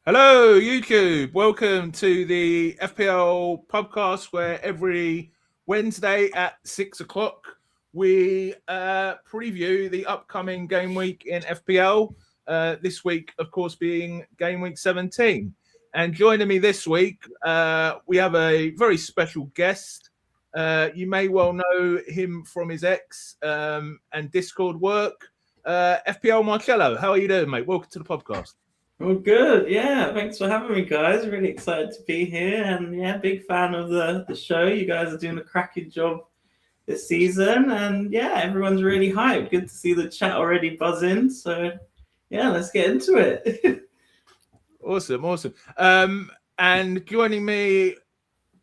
Hello, YouTube. Welcome to the FPL PubCast, where every Wednesday at 6 o'clock we preview the upcoming game week in FPL. This week, of course, being game week 17. And joining me this week, we have a very special guest. You may well know him from his ex and Discord work. FPL Marcello, how are you doing, mate? Welcome to the podcast. Well, good. Yeah, thanks for having me, guys. Really excited to be here, and yeah, big fan of the show. You guys are doing a cracking job this season, and yeah, everyone's really hyped. Good to see the chat already buzzing. So yeah, let's get into it. Awesome. And joining me,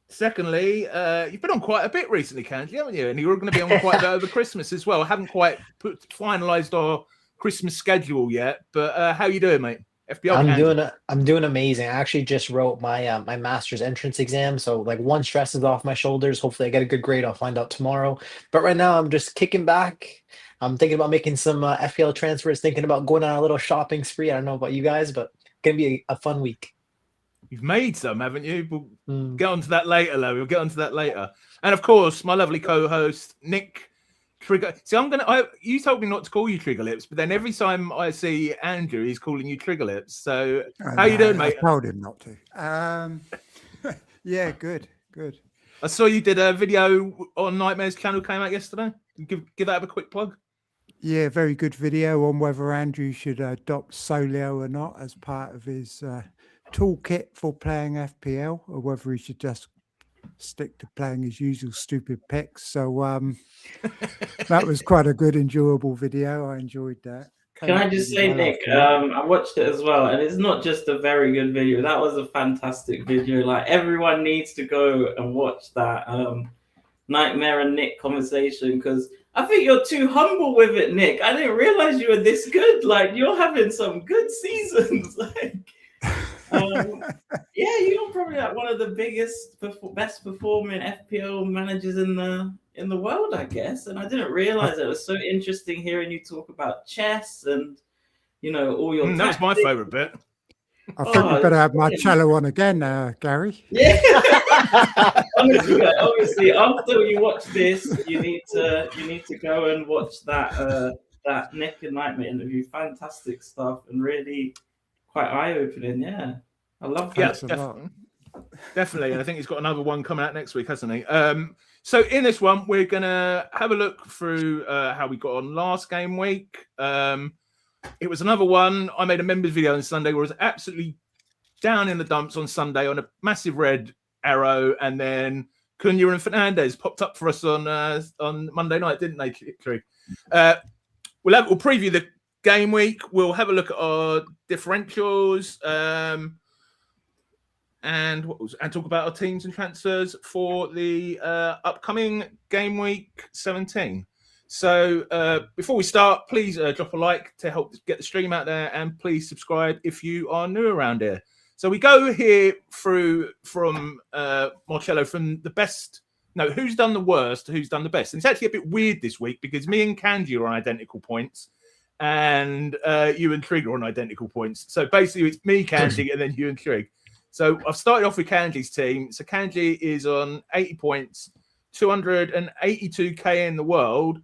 secondly, you've been on quite a bit recently, Kanji, haven't you? And you're going to be on quite a bit over Christmas as well. I haven't quite finalised our Christmas schedule yet, but how you doing, mate? FPL I'm doing amazing. I actually just wrote my my master's entrance exam, so like one stress is off my shoulders. Hopefully, I get a good grade. I'll find out tomorrow. But right now, I'm just kicking back. I'm thinking about making some FPL transfers. Thinking about going on a little shopping spree. I don't know about you guys, but it's gonna be a fun week. You've made some, haven't you? We'll get onto that later, though. We'll get onto that later. And of course, my lovely co-host Nick. Trigger. See, you told me not to call you Trigger Lips, but then every time I see Andrew, he's calling you Trigger Lips. So, how you doing, mate? I told him not to. Yeah, good. I saw you did a video on Nightmare's channel, came out yesterday. Give that a quick plug. Yeah, very good video on whether Andrew should adopt Solio or not as part of his toolkit for playing FPL, or whether he should just stick to playing his usual stupid picks. So that was quite a good, enjoyable video. I enjoyed that. Can I just say, Nick, I watched it as well, and it's not just a very good video. That was a fantastic video. Like, everyone needs to go and watch that Nightmare and Nick conversation, because I think you're too humble with it, Nick. I didn't realize you were this good. Like, you're having some good seasons. Yeah, you're probably like one of the best performing FPL managers in the world, I guess. And I didn't realize it was so interesting hearing you talk about chess and all your. That's my favorite bit. I think we better have Marcello on again, Gary. Yeah. Obviously, after you watch this, you need to go and watch that Nick and Nightmare interview. Fantastic stuff and really quite eye-opening. Yeah, I love that. Yeah, definitely. And I think he's got another one coming out next week, hasn't he? So in this one, we're gonna have a look through how we got on last game week. It was another one. I made a members video on Sunday where I was absolutely down in the dumps on Sunday on a massive red arrow, and then Cunha and Fernandez popped up for us on Monday night, didn't they, Trig? We'll preview the game week. We'll have a look at our differentials and talk about our teams and transfers for the upcoming game week 17. So before we start, please drop a like to help get the stream out there, and please subscribe if you are new around here. So we go here through from Marcello from the best. No, who's done the worst, who's done the best. And it's actually a bit weird this week because me and Kanji are on identical points, and you and Trig are on identical points. So basically, it's me, Kanji, and then you and Trig. So I've started off with Kanji's team. So Kanji is on 80 points, 282k in the world.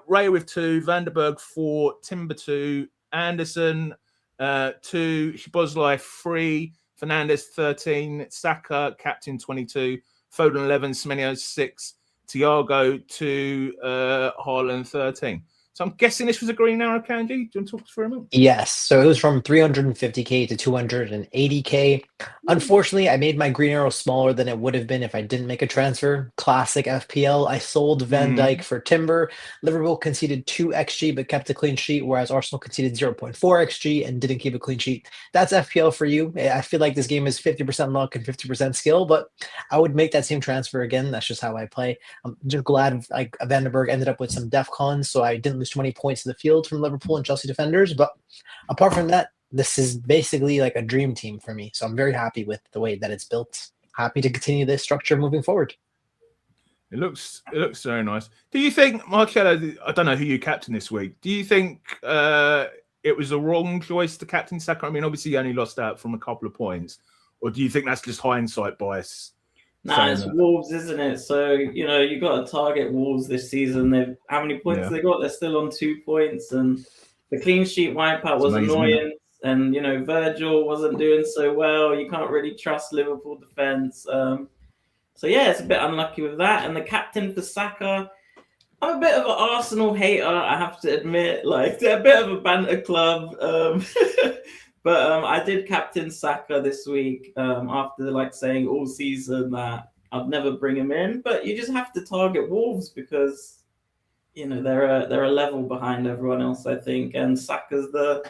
Ray with 2, Vanderberg 4, Timber 2, Anderson 2, Shabozlai 3, Fernandez 13, Saka captain 22, Foden 11, Semenyo 6, Thiago 2, Haaland 13. So I'm guessing this was a green arrow, Kanji. Do you want to talk for a minute? Yes. So it was from 350k to 280k. Unfortunately, I made my green arrow smaller than it would have been if I didn't make a transfer. Classic FPL. I sold Van Dijk for Timber. Liverpool conceded 2 XG but kept a clean sheet, whereas Arsenal conceded 0.4 XG and didn't keep a clean sheet. That's FPL for you. I feel like this game is 50% luck and 50% skill, but I would make that same transfer again. That's just how I play. I'm just glad Vanderberg ended up with some def cons, so I didn't lose too many points in the field from Liverpool and Chelsea defenders. But apart from that, this is basically like a dream team for me. So I'm very happy with the way that it's built. Happy to continue this structure moving forward. It looks very nice. Do you think, Marcello, I don't know who you captain this week. Do you think it was a wrong choice to captain Saka? I mean, obviously you only lost out from a couple of points, or do you think that's just hindsight bias? Nah, it's Wolves, isn't it? So, you got to target Wolves this season. How many points they got? They're still on 2 points, and the clean sheet wipeout was annoying. And, Virgil wasn't doing so well. You can't really trust Liverpool defense. So, yeah, it's a bit unlucky with that. And the captain for Saka, I'm a bit of an Arsenal hater, I have to admit. Like, they're a bit of a banter club. But I did captain Saka this week after saying all season that I'd never bring him in. But you just have to target Wolves because they're a level behind everyone else, I think. And Saka's the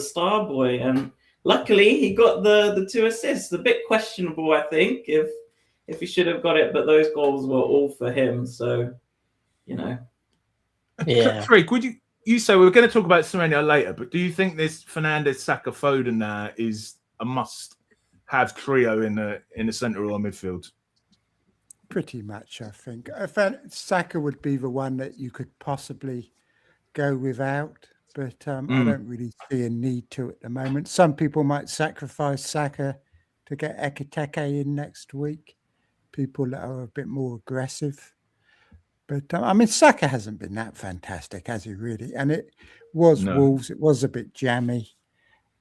star boy, and luckily he got the 2 assists. A bit questionable, I think, if he should have got it, but those goals were all for him. So Trig, would you say we're going to talk about Semenyo later, but do you think this Fernandes, Saka, Foden is a must-have trio in the centre or midfield? Pretty much, I think. Saka would be the one that you could possibly go without, but I don't really see a need to at the moment. Some people might sacrifice Saka to get Ekiteke in next week, people that are a bit more aggressive. But, Saka hasn't been that fantastic, has he really? And it was Wolves. It was a bit jammy.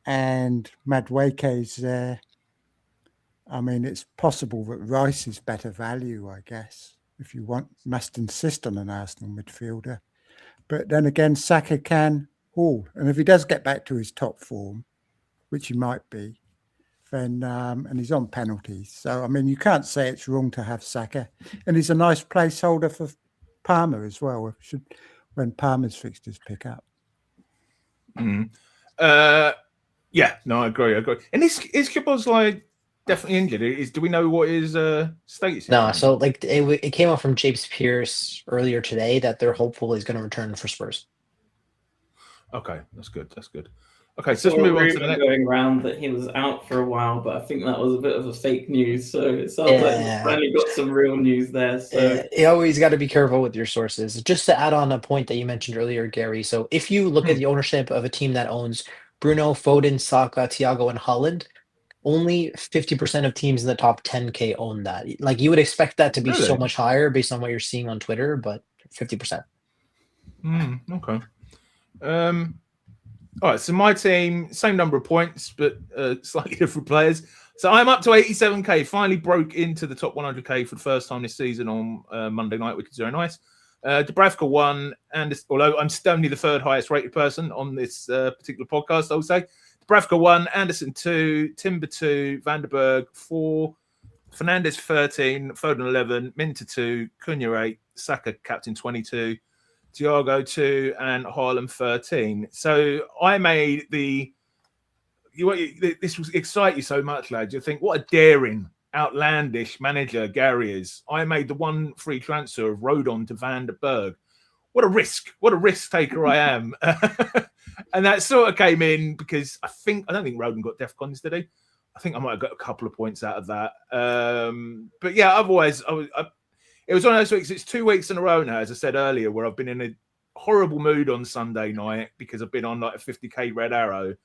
And Madueke's there. It's possible that Rice is better value, I guess, if you must insist on an Arsenal midfielder. But then again, Saka can haul. And if he does get back to his top form, which he might be, then and he's on penalties. So, you can't say it's wrong to have Saka. And he's a nice placeholder for Palmer as well, when Palmer's fixtures pick up. I agree. And is Kibos definitely injured? Do we know what his status is? No, so it came out from James Pierce earlier today that they're hopeful he's going to return for Spurs. Okay, that's good. Okay, so let's move on to the next. Going around that he was out for a while, but I think that was a bit of a fake news. So it sounds like we've finally got some real news there. So you always got to be careful with your sources. Just to add on a point that you mentioned earlier, Gary. So if you look at the ownership of a team that owns Bruno, Foden, Saka, Thiago, and Haaland, only 50% of teams in the top 10K own that. You would expect that to be so much higher based on what you're seeing on Twitter, but 50%. Okay. All right, so my team, same number of points, but slightly different players. So I'm up to 87K, finally broke into the top 100K for the first time this season on Monday night, which is very nice. Dubravka won, and although I'm still only the third highest rated person on this particular podcast, I would say. Dubravka 1, Anderson 2, Timber 2, Vandenberg 4, Fernandes 13, Foden 11, Minter 2, Cunha 8, Saka captain 22, Thiago 2, and Haaland 13. So I made this will excite you so much, lads. You think, what a daring, outlandish manager Gary is. I made the one free transfer of Rodon to Van der Berg. What a risk taker I am. And that sort of came in because I don't think Rodon got DEFCONs, did he? I think I might have got a couple of points out of that. But yeah, otherwise, it was one of those weeks. It's 2 weeks in a row now, as I said earlier, where I've been in a horrible mood on Sunday night because I've been on a 50K red arrow.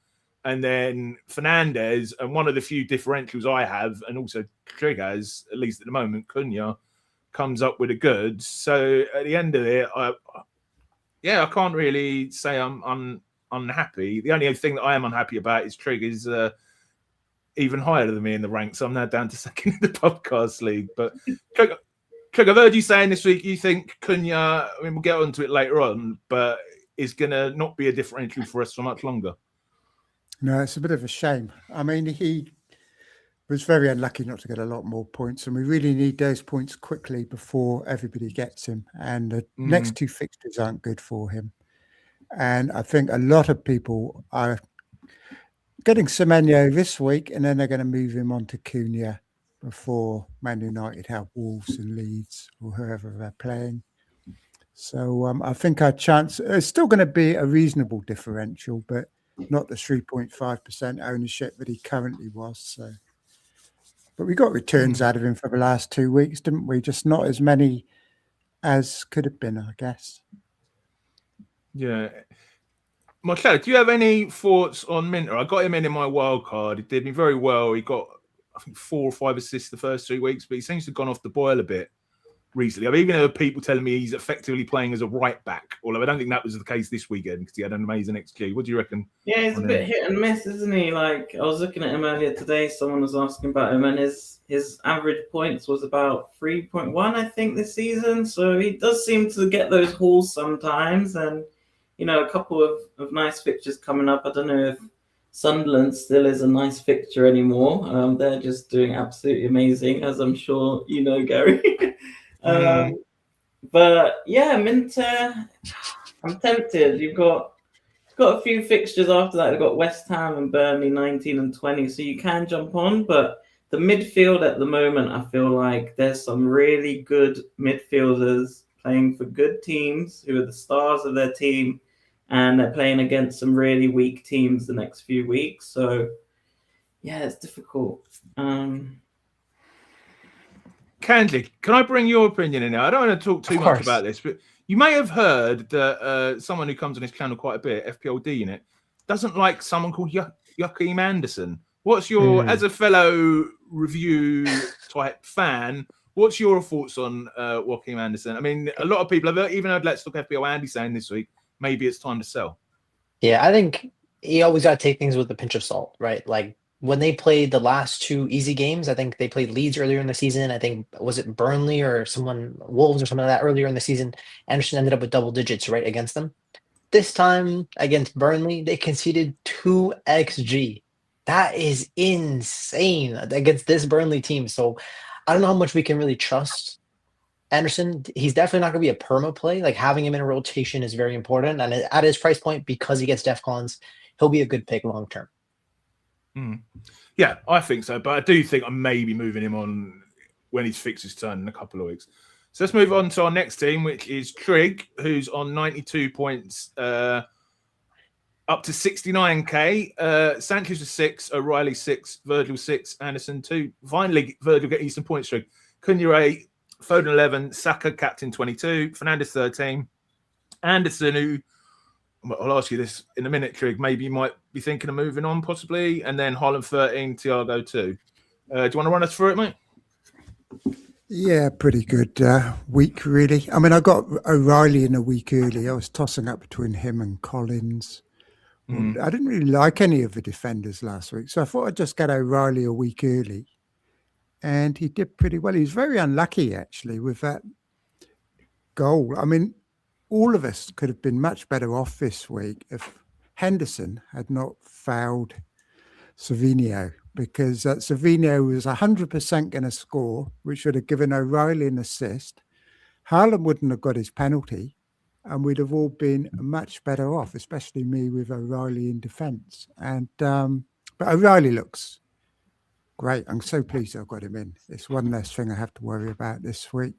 And then Fernandes, and one of the few differentials I have, and also Trig has, at least at the moment, Cunha, comes up with the goods. So at the end of it, I can't really say I'm unhappy. The only thing that I am unhappy about is Trig is even higher than me in the ranks. So I'm now down to second in the podcast league. But Trig, I've heard you saying this week you think Cunha, we'll get onto it later on, but is going to not be a differential for us for much longer. No, it's a bit of a shame. He was very unlucky not to get a lot more points, and we really need those points quickly before everybody gets him. And the next 2 fixtures aren't good for him. And I think a lot of people are getting Semenyo this week, and then they're going to move him on to Cunha before Man United have Wolves and Leeds or whoever they're playing. So I think our chance is still going to be a reasonable differential, but not the 3.5% ownership that he currently was. So, but we got returns out of him for the last 2 weeks, didn't we? Just not as many as could have been, I guess. Yeah. Marcello, do you have any thoughts on Minter? I got him in my wild card. He did me very well. He got, I think, 4 or 5 assists the first 3 weeks, but he seems to have gone off the boil a bit recently. I've even heard people telling me he's effectively playing as a right back, although I don't think that was the case this weekend because he had an amazing XG. What do you reckon? Yeah, he's a bit hit and miss, isn't he? Like, I was looking at him earlier today. Someone was asking about him, and his average points was about 3.1, I think, this season. So he does seem to get those hauls sometimes, and a couple of nice fixtures coming up. I don't know if Sunderland still is a nice fixture anymore. They're just doing absolutely amazing, as I'm sure you know, Gary. But yeah, Minter, I'm tempted. You've got a few fixtures after that. They've got West Ham and Burnley 19 and 20, so you can jump on. But the midfield at the moment, I feel like there's some really good midfielders playing for good teams who are the stars of their team, and they're playing against some really weak teams the next few weeks. So yeah, it's difficult. Kanji, can I bring your opinion in here? I don't want to talk too much about this, but you may have heard that someone who comes on this channel quite a bit, FPLD in it, doesn't like someone called Joachim Anderson. What's your, as a fellow review type fan, what's your thoughts on Joachim Anderson? I mean, a lot of people have even heard Let's Talk FPL Andy saying this week, maybe it's time to sell. Yeah, I think you always got to take things with a pinch of salt, right? Like, when they played the last 2 easy games, I think they played Leeds earlier in the season. I think, was it Burnley or Wolves or something like that earlier in the season? Anderson ended up with double digits, right, against them. This time against Burnley, they conceded 2 XG. That is insane against this Burnley team. So I don't know how much we can really trust Anderson. He's definitely not going to be a perma play. Like, having him in a rotation is very important. And at his price point, because he gets DEFCONs, he'll be a good pick long term. Yeah, I think so. But I do think I may be moving him on when his fixtures turn in a couple of weeks. So let's move on to our next team, which is Trig, who's on 92 points, up to 69k. Sanchez is 6, O'Reilly 6, Virgil 6, Anderson 2. Finally, Virgil getting some points, Trig. Cunha 8, Foden 11, Saka captain 22, Fernandes 13, Anderson, who I'll ask you this in a minute, Trig. Maybe you might be thinking of moving on, possibly. And then Holland 13, Thiago 2. Do you want to run us through it, mate? Yeah, pretty good week, really. I mean, I got O'Reilly in a week early. I was tossing up between him and Collins. I didn't really like any of the defenders last week, so I thought I'd just get O'Reilly a week early. And he did pretty well. He was very unlucky, actually, with that goal. I mean, all of us could have been much better off this week if Henderson had not fouled Semenyo, because Semenyo was 100% going to score, which would have given O'Reilly an assist. Haaland wouldn't have got his penalty, and we'd have all been much better off, especially me with O'Reilly in defence. And but O'Reilly looks great. I'm so pleased I've got him in. It's one less thing I have to worry about this week.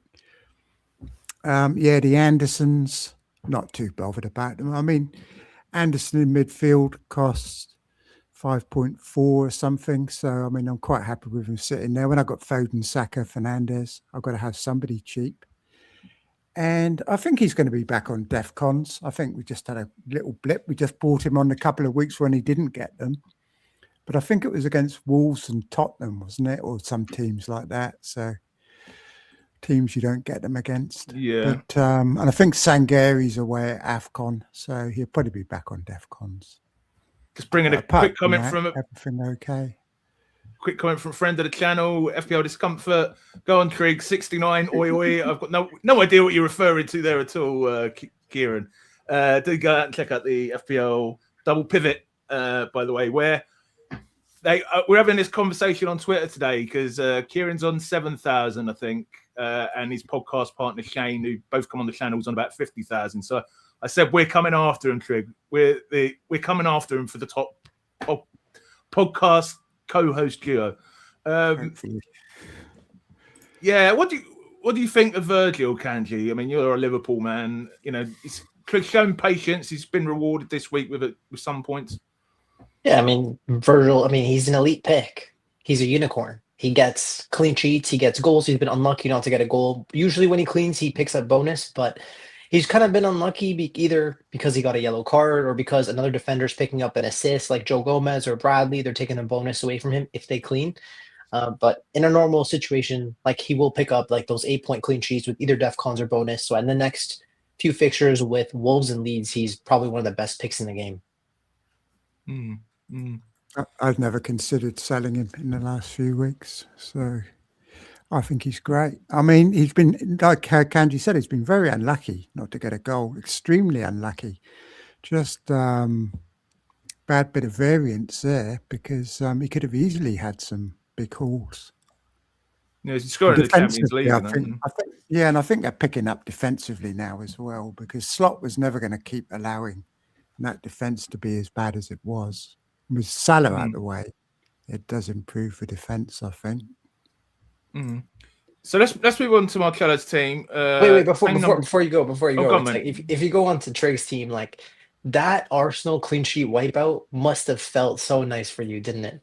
The Andersons, not too bothered about them. I mean, Anderson in midfield costs 5.4 or something. So, I mean, I'm quite happy with him sitting there. When I got Foden, Saka, Fernandes, I've got to have somebody cheap. And I think he's going to be back on DEFCONs. I think we just had a little blip. We just bought him on a couple of weeks when he didn't get them. But I think it was against Wolves and Tottenham, wasn't it? Or some teams like that. So, teams you don't get them against. Yeah. But and I think Sangari's away at AFCON, so he'll probably be back on DEFCONs. Just bringing a quick comment from everything okay. Quick comment from a friend of the channel, FPL Discomfort. Go on, Trig, 69, oi oi. I've got no idea what you're referring to there at all, Kieran. Do go out and check out the FPL Double Pivot, by the way, where we're having this conversation on Twitter today because Kieran's on 7,000, I think, and his podcast partner Shane, who both come on the channel, was on about 50,000. So I said we're coming after him, Trig. We're coming after him for the top podcast co-host duo. Yeah, what do you think of Virgil, Kanji? I mean, you're a Liverpool man. You know, he's shown patience. He's been rewarded this week with some points. Yeah, I mean, Virgil, he's an elite pick. He's a unicorn. He gets clean sheets. He gets goals. He's been unlucky not to get a goal. Usually when he cleans, he picks up bonus, but He's kind of been unlucky either because he got a yellow card or because another defender's picking up an assist like Joe Gomez or Bradley. They're taking a bonus away from him if they clean. But in a normal situation, like he will pick up like those 8-point clean sheets with either DEFCONs or bonus. So in the next few fixtures with Wolves and Leeds, he's probably one of the best picks in the game. I've never considered selling him in the last few weeks. So I think he's great. I mean, he's been, like Kanji said, he's been very unlucky not to get a goal. Extremely unlucky. Just bad bit of variance there because he could have easily had some big hauls. Yeah, he's scoring in the Champions League. I think, and I think they're picking up defensively now as well because Slot was never going to keep allowing that defence to be as bad as it was. With Salah out of the way, it does improve the defence, I think. So let's move on to Marcello's team. Wait, before you go, on, like, if you go on to Trig's team, like that Arsenal clean sheet wipeout must have felt so nice for you, didn't it?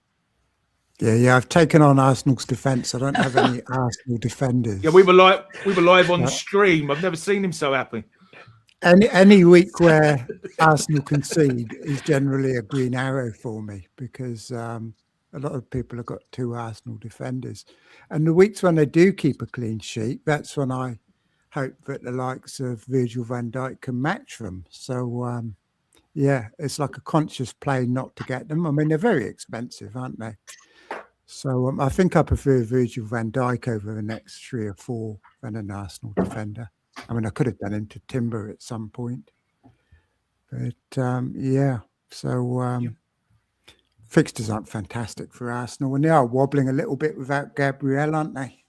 Yeah, I've taken on Arsenal's defence. I don't have any Arsenal defenders. Yeah, we were live on stream. I've never seen him so happy. Any week where Arsenal concede is generally a green arrow for me because a lot of people have got 2 Arsenal defenders. And the weeks when they do keep a clean sheet, that's when I hope that the likes of Virgil van Dijk can match them. So, yeah, it's like a conscious play not to get them. I mean, they're very expensive, aren't they? So I think I prefer Virgil van Dijk over the next 3 or 4 than an Arsenal defender. I mean, I could have done him to Timber at some point. But, yeah, so fixtures aren't fantastic for Arsenal. And they are wobbling a little bit without Gabriel, aren't they?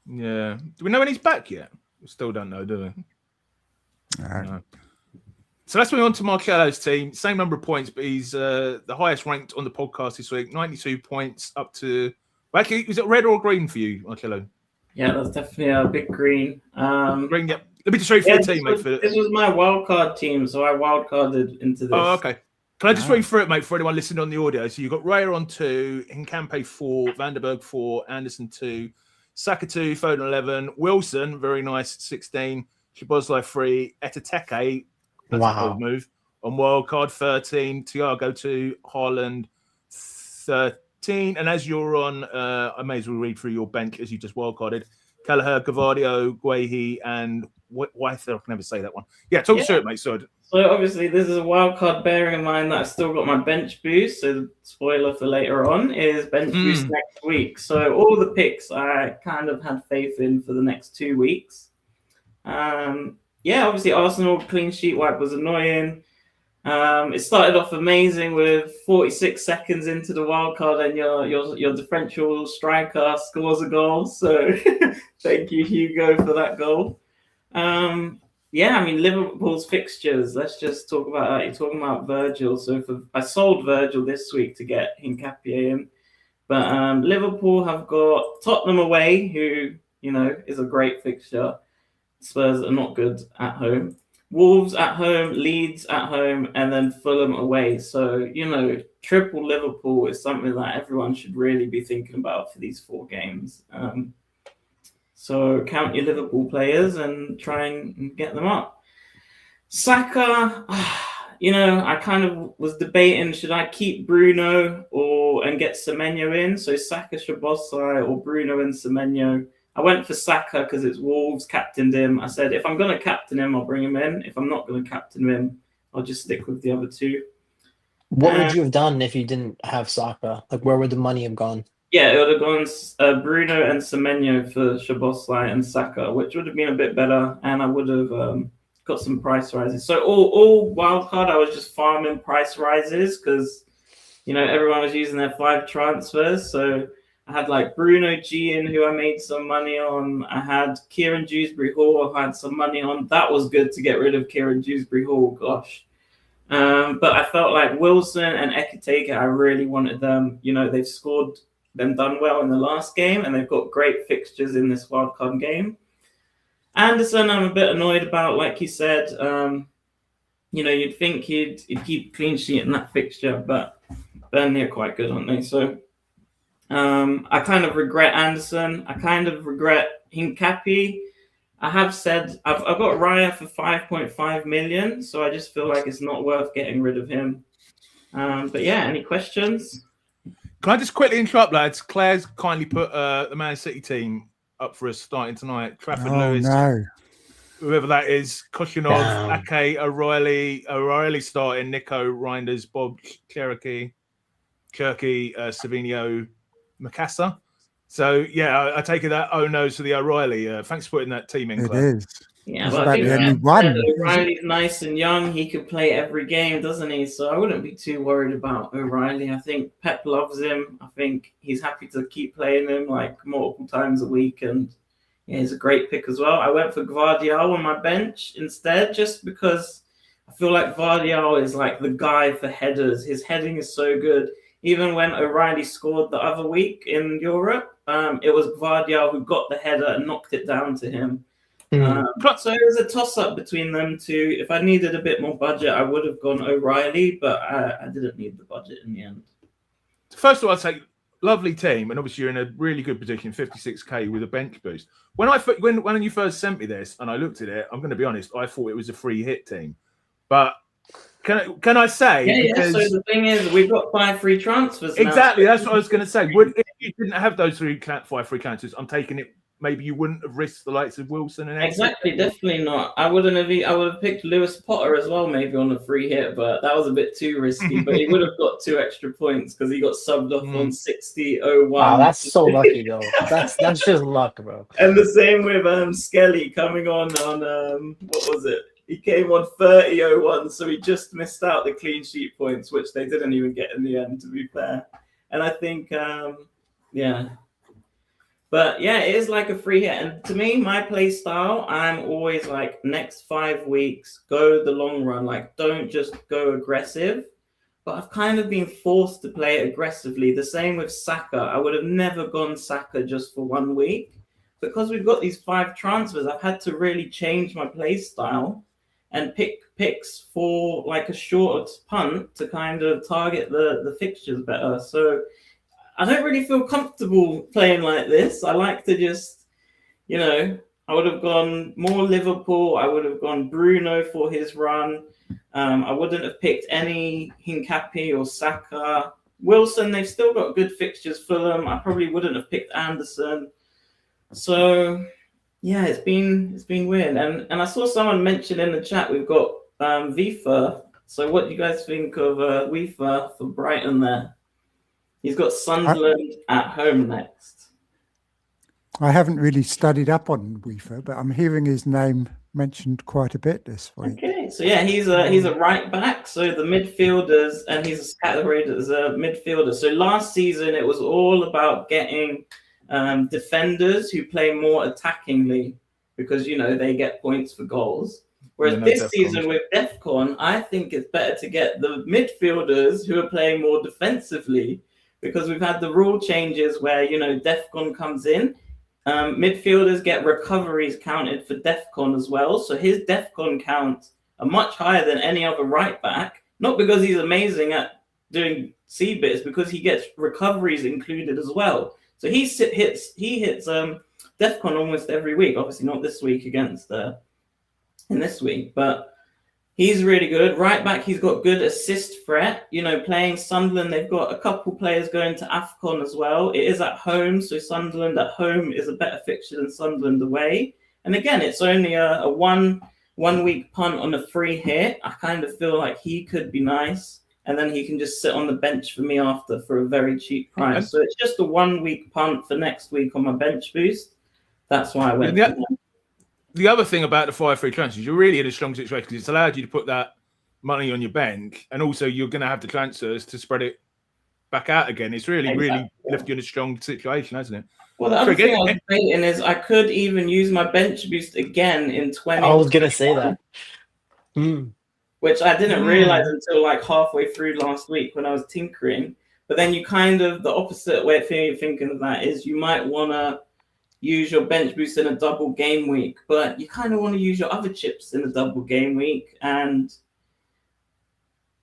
Yeah. Do we know when he's back yet? We still don't know, do we? No. So let's move on to Marcello's team. Same number of points, but he's the highest ranked on the podcast this week. 92 points up to... Well, actually, is it red or green for you, Marcello? Yeah, that's definitely a big green. Green, yeah. Let me just show you for the team, mate. This was my wildcard team, so I wildcarded into this. Oh, okay. Can I just read through it, mate, for anyone listening on the audio? So you've got Raya on 2, Hincampe 4, Vanderberg 4, Anderson 2, Saka 2, Foden 11, Wilson, very nice, 16, Szoboszlai 3, Etateke, that's a bold move, on wildcard 13, Thiago 2, Haaland 13, and as you're on, I may as well read through your bench as you just wildcarded, Kelleher, Gavardio, Guehi, and Wyther. I can never say that one. Yeah, talk through it, mate. So obviously this is a wild card, bearing in mind that I've still got my bench boost. So the spoiler for later on is bench boost next week. So all the picks I kind of had faith in for the next 2 weeks. Yeah, obviously Arsenal clean sheet wipe was annoying. It started off amazing with 46 seconds into the wild card, and your differential striker scores a goal. So thank you, Hugo, for that goal. Yeah, I mean, Liverpool's fixtures. Let's just talk about that. You're talking about Virgil. So I sold Virgil this week to get Hincapie in, but Liverpool have got Tottenham away, who is a great fixture. Spurs are not good at home. Wolves at home, Leeds at home, and then Fulham away. So, triple Liverpool is something that everyone should really be thinking about for these 4 games. So count your Liverpool players and try and get them up. Saka, I kind of was debating, should I keep Bruno and get Semenyo in? So Saka, Szoboszlai, or Bruno and Semenyo. I went for Saka because it's Wolves, captained him. I said, if I'm going to captain him, I'll bring him in. If I'm not going to captain him, I'll just stick with the other 2. What would you have done if you didn't have Saka? Like, where would the money have gone? Yeah, it would have gone Bruno and Semenyo for Szoboszlai and Saka, which would have been a bit better, and I would have got some price rises. So all wildcard, I was just farming price rises because, everyone was using their 5 transfers. So I had like Bruno Gian, who I made some money on. I had Kieran Dewsbury-Hall, I had some money on. That was good to get rid of Kieran Dewsbury-Hall, gosh. But I felt like Wilson and Ekiteke, I really wanted them. They've scored them done well in the last game, and they've got great fixtures in this wildcard game. Anderson, I'm a bit annoyed about, like you said. You'd think he'd keep clean sheet in that fixture, but Burnley are quite good, aren't they? So I kind of regret Anderson. I kind of regret Hincapie. I have said I've got Raya for 5.5 million, so I just feel like it's not worth getting rid of him. But yeah, any questions? Can I just quickly interrupt, lads? Claire's kindly put the Man City team up for us starting tonight. Trafford Lewis, whoever that is, Koshinov, Ake, O'Reilly starting, Nico, Reinders, Bob, Cherokee, Semenyo, Mikasa. So yeah, I take it that no's for the O'Reilly. Thanks for putting that team in, Claire. It is. Yeah, but I think O'Reilly's nice and young. He could play every game, doesn't he? So I wouldn't be too worried about O'Reilly. I think Pep loves him. I think he's happy to keep playing him like multiple times a week. And yeah, he's a great pick as well. I went for Gvardiol on my bench instead, just because I feel like Gvardiol is like the guy for headers. His heading is so good. Even when O'Reilly scored the other week in Europe, it was Gvardiol who got the header and knocked it down to him. So it was a toss-up between them two. If I needed a bit more budget, I would have gone O'Reilly, but I didn't need the budget in the end. First of all, I'd say lovely team, and obviously you're in a really good position, 56k with a bench boost. When you first sent me this and I looked at it, I'm going to be honest, I thought it was a free hit team. But can I say? Yeah. So the thing is, we've got 5 free transfers. Exactly, now. that's what I was going to say. If you didn't have those 5 free transfers, I'm taking it. Maybe you wouldn't have risked the likes of Wilson and exactly, definitely not. I would have picked Lewis Potter as well, maybe on a free hit, but that was a bit too risky. But he would have got 2 extra points because he got subbed off on 60-01. Wow, that's so lucky though. That's just luck, bro. And the same with Skelly coming on what was it? He came on 30-01, so he just missed out the clean sheet points, which they didn't even get in the end, to be fair. And I think, But yeah, it is like a free hit. And to me, my play style, I'm always like next 5 weeks, go the long run. Like, don't just go aggressive. But I've kind of been forced to play it aggressively. The same with Saka. I would have never gone Saka just for 1 week. Because we've got these 5 transfers, I've had to really change my play style and pick picks for like a short punt to kind of target the fixtures better. So I don't really feel comfortable playing like this. I like to just, I would have gone more Liverpool. I would have gone Bruno for his run. I wouldn't have picked any Hincapi or Saka. Wilson, they've still got good fixtures for them. I probably wouldn't have picked Anderson. So yeah, it's been weird. And I saw someone mention in the chat we've got Vifa. So what do you guys think of Vifa for Brighton there? He's got Sunderland at home next. I haven't really studied up on Weaver, but I'm hearing his name mentioned quite a bit this week. Okay, so yeah, he's a right back. So the midfielders, and he's categorized as a midfielder. So last season it was all about getting defenders who play more attackingly because they get points for goals. Whereas this season with DEFCON, I think it's better to get the midfielders who are playing more defensively. Because we've had the rule changes where, DEFCON comes in. Midfielders get recoveries counted for DEFCON as well. So his DEFCON counts are much higher than any other right back. Not because he's amazing at doing C-bits, because he gets recoveries included as well. So he hits DEFCON almost every week. Obviously not this week against in this week, but he's really good. Right back, he's got good assist threat. Playing Sunderland, they've got a couple players going to AFCON as well. It is at home, so Sunderland at home is a better fixture than Sunderland away. And again, it's only a one week punt on a free hit. I kind of feel like he could be nice. And then he can just sit on the bench for me after for a very cheap price. So it's just a 1 week punt for next week on my bench boost. That's why I went for that. The other thing about the 5 free transfers, you're really in a strong situation because it's allowed you to put that money on your bank, and also you're going to have the transfers to spread it back out again. It's really left you in a strong situation, hasn't it? Well, the other thing I was debating is I could even use my bench boost again in 20. I was going to say that. Which I didn't realize until like halfway through last week when I was tinkering. But then you kind of, the opposite way of thinking of that is you might want to use your bench boost in a double game week, but you kind of want to use your other chips in a double game week, and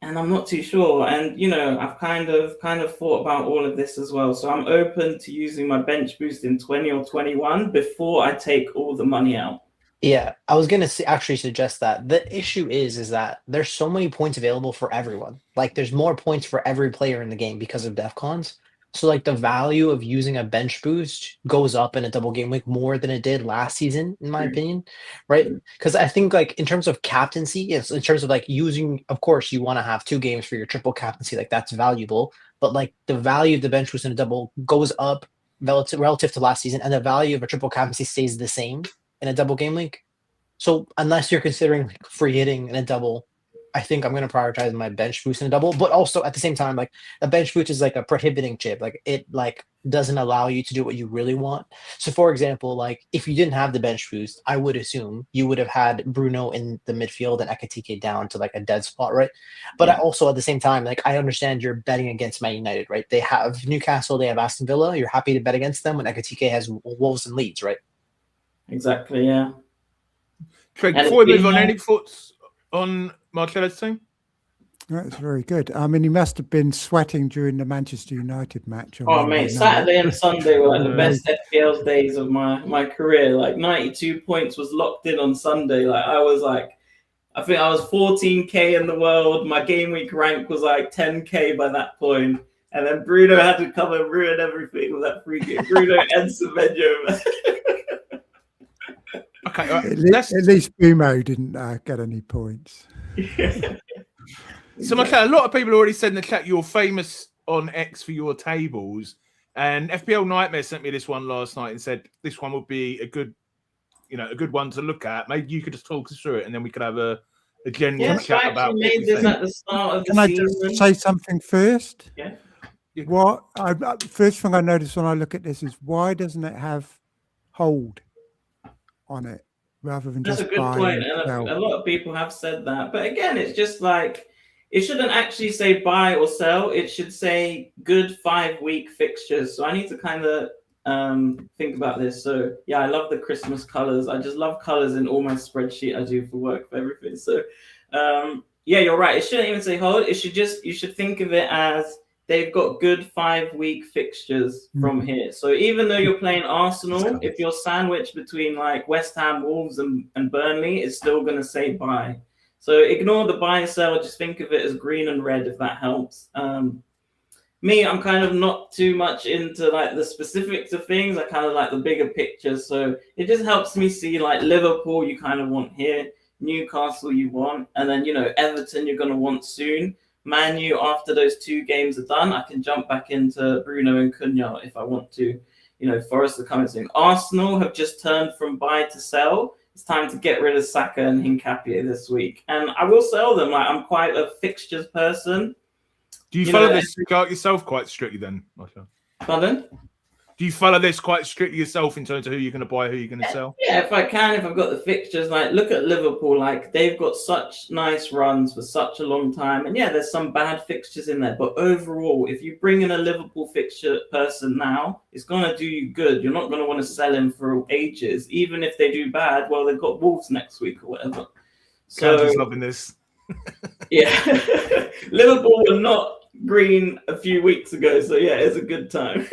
I'm not too sure. And I've kind of thought about all of this as well. So I'm open to using my bench boost in 20 or 21 before I take all the money out. Yeah, I was gonna actually suggest that the issue is that there's so many points available for everyone. Like, there's more points for every player in the game because of DEFCONs. So, like, the value of using a bench boost goes up in a double game week more than it did last season, in my opinion, right? Because I think, like, in terms of captaincy, yes, in terms of like using, of course, you want to have 2 games for your triple captaincy, like that's valuable. But like the value of the bench boost in a double goes up relative to last season, and the value of a triple captaincy stays the same in a double game week. So unless you're considering like free hitting in a double, I think I'm going to prioritize my bench boost in a double. But also at the same time, like a bench boost is like a prohibiting chip. Like it like doesn't allow you to do what you really want. So for example, like if you didn't have the bench boost, I would assume you would have had Bruno in the midfield and Ekatike down to like a dead spot, right? But I also at the same time, like I understand you're betting against Man United, right? They have Newcastle, they have Aston Villa. You're happy to bet against them when Ekatike has Wolves and Leeds, right? Exactly, yeah. Trig, before we move on, any thoughts on Marcello's team? That's very good. I mean, he must have been sweating during the Manchester United match. Oh, mate, Saturday and Sunday were like the best FPL days of my career. Like 92 points was locked in on Sunday. Like I think I was 14k in the world. My game week rank was like 10k by that point. And then Bruno had to come and ruin everything with that free kick. Bruno and Semenyo. Okay, at least Bumo didn't get any points. So, Marcello, a lot of people already said in the chat you're famous on X for your tables, and FPL Nightmare sent me this one last night and said this one would be a good one to look at. Maybe you could just talk us through it, and then we could have a genuine chat about. Made this at the start of the Can season. I just say something first? Yeah. First thing I notice when I look at this is why doesn't it have hold on it rather than That's just a good point, and a lot of people have said that. But again, it's just like it shouldn't actually say buy or sell. It should say good 5-week fixtures. So I need to kind of think about this. So yeah, I love the Christmas colors. I just love colors in all my spreadsheet I do for work, for everything. So yeah, you're right. It shouldn't even say hold. You should think of it as they've got good 5-week fixtures from here. So even though you're playing Arsenal, if you're sandwiched between like West Ham, Wolves, and Burnley, it's still going to say buy. So ignore the buy and sell. Just think of it as green and red, if that helps. Me, I'm kind of not too much into like the specifics of things. I kind of like the bigger picture. So it just helps me see like Liverpool, you kind of want here, Newcastle, you want, and then Everton, you're going to want soon. Man U, after those 2 games are done, I can jump back into Bruno and Cunha if I want to. Forest are coming soon. Arsenal have just turned from buy to sell. It's time to get rid of Saka and Hincapié this week. And I will sell them. Like, I'm quite a fixtures person. Do you follow this yourself quite strictly then, Marcello? Pardon? Do you follow this quite strictly yourself in terms of who you're going to buy, who you're going to sell? Yeah, if I can, if I've got the fixtures, like look at Liverpool, like they've got such nice runs for such a long time. And yeah, there's some bad fixtures in there. But overall, if you bring in a Liverpool fixture person now, it's going to do you good. You're not going to want to sell him for ages. Even if they do bad, well, they've got Wolves next week or whatever. So Kanji's loving this. Yeah. Liverpool were not green a few weeks ago. So yeah, it's a good time.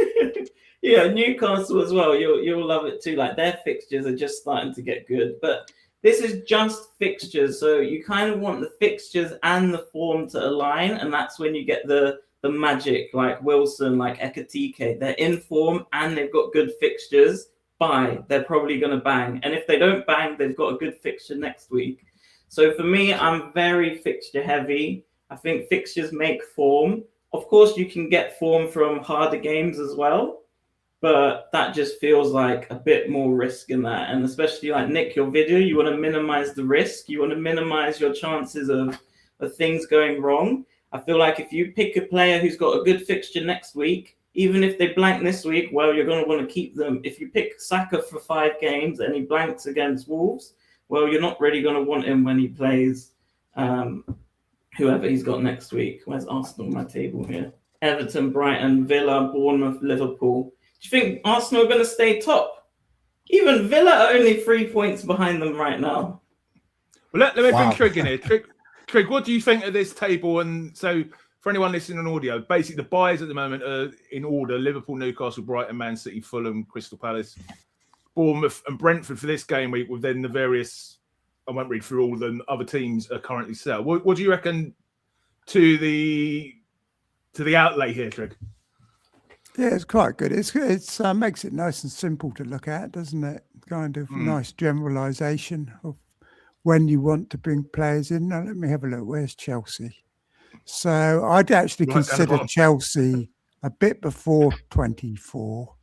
Yeah, Newcastle as well. You'll love it too. Like their fixtures are just starting to get good, but this is just fixtures. So you kind of want the fixtures and the form to align, and that's when you get the magic. Like Wilson, like Ekatike, they're in form and they've got good fixtures. Buy, they're probably going to bang, and if they don't bang, they've got a good fixture next week. So for me, I'm very fixture heavy. I think fixtures make form. Of course, you can get form from harder games as well. But that just feels like a bit more risk in that. And especially like Nick, your video, you want to minimize the risk. You want to minimize your chances of things going wrong. I feel like if you pick a player who's got a good fixture next week, even if they blank this week, well, you're going to want to keep them. If you pick Saka for 5 games and he blanks against Wolves, well, you're not really going to want him when he plays whoever he's got next week. Where's Arsenal on my table here? Everton, Brighton, Villa, Bournemouth, Liverpool. Do you think Arsenal are going to stay top? Even Villa are only 3 points behind them right now. Well, let me bring Trig in here. Trig, what do you think of this table? And so, for anyone listening on audio, basically the buys at the moment are in order: Liverpool, Newcastle, Brighton, Man City, Fulham, Crystal Palace. Bournemouth and Brentford for this game week with then the various, I won't read through all the other teams are currently set. What do you reckon to the outlay here, Trig? Yeah, it's quite good. It's makes it nice and simple to look at, doesn't it? Kind of nice generalisation of when you want to bring players in. Now, let me have a look. Where's Chelsea? So I'd actually consider Chelsea a bit before 24.